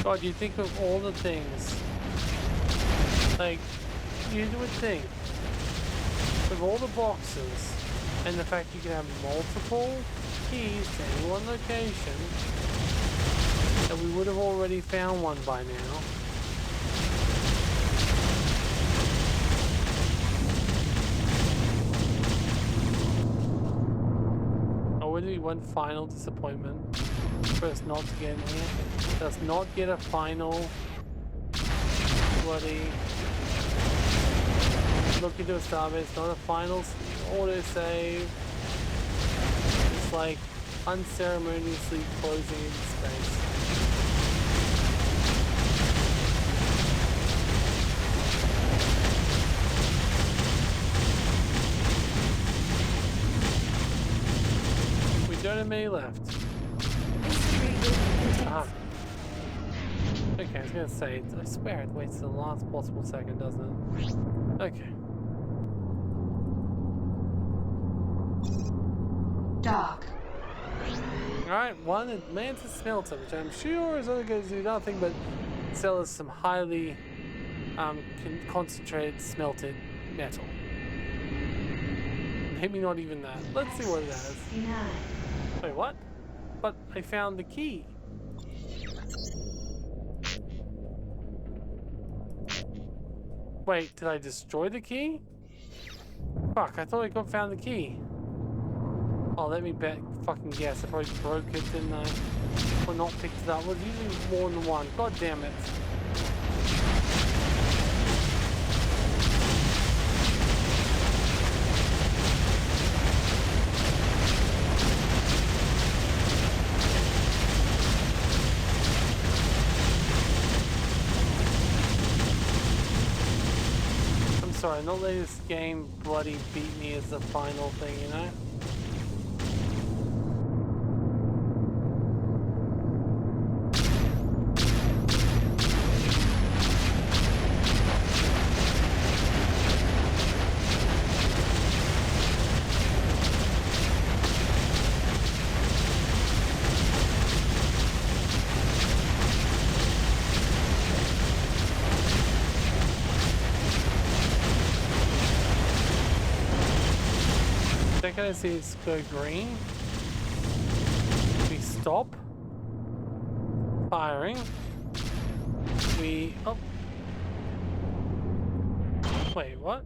God, you think of all the things, like, you would think, with all the boxes, and the fact you can have multiple keys to any one location, that we would have already found one by now. Oh, would it be one final disappointment for us not to get in here? Let's not get a final bloody look into a starbase, not a final autosave. It's like unceremoniously closing in space. We don't have many left. Ah. Okay, I was gonna say, I swear it waits the last possible second, doesn't it? Okay. Dock. Alright, one Atlantis smelter, which I'm sure is only going to do nothing but sell us some highly concentrated smelted metal. Maybe not even that. Let's see what it has. Wait, what? But I found the key. Wait, did I destroy the key? Fuck, I thought I found the key. Oh, let me fucking guess. I probably broke it, didn't I? Or not picked it up. Well, usually more than one. God damn it. I'm sorry, I'm not letting this game bloody beat me as the final thing, you know? Can I see it go green? We stop? firing. Oh. Wait, what?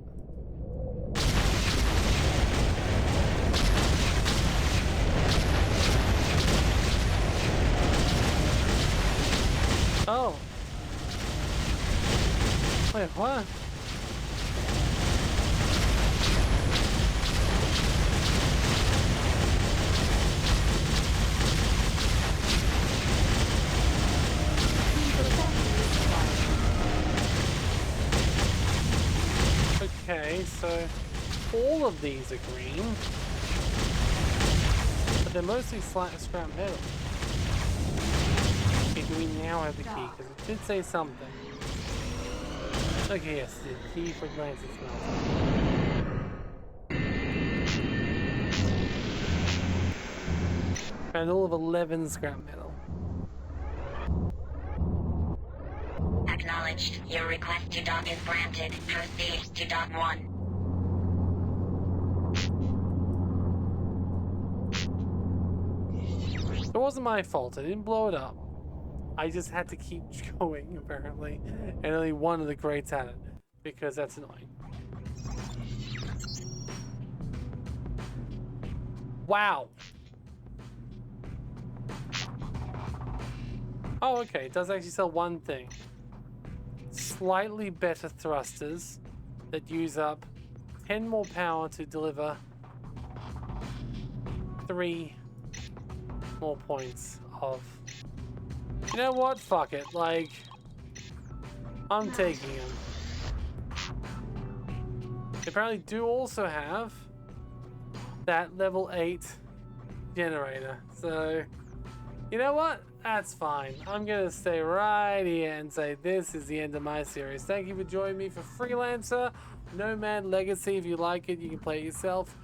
Oh. Wait, what? Okay, so all of these are green, but they're mostly scrap metal. Okay, do we now have the key? Because it did say something. Okay, yes, the key for Atlantis melting. And all of 11 scrap metal. Acknowledged. Your request to dock is granted. Proceed to dock 1. It wasn't my fault. I didn't blow it up. I just had to keep going, apparently. And only one of the greats had it. Because that's annoying. Wow. Oh, okay. It does actually sell one thing. Slightly better thrusters that use up 10 more power to deliver 3 more points of... You know what? Fuck it. Like, I'm taking them. They apparently do also have that level 8 generator. So, you know what? That's fine. I'm gonna stay right here and say this is the end of my series. Thank you for joining me for Freelancer, Nomad Legacy. If you like it, you can play it yourself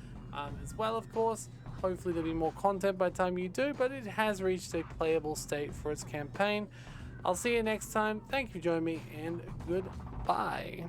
as well, of course. Hopefully there'll be more content by the time you do, but it has reached a playable state for its campaign. I'll see you next time. Thank you for joining me, and goodbye.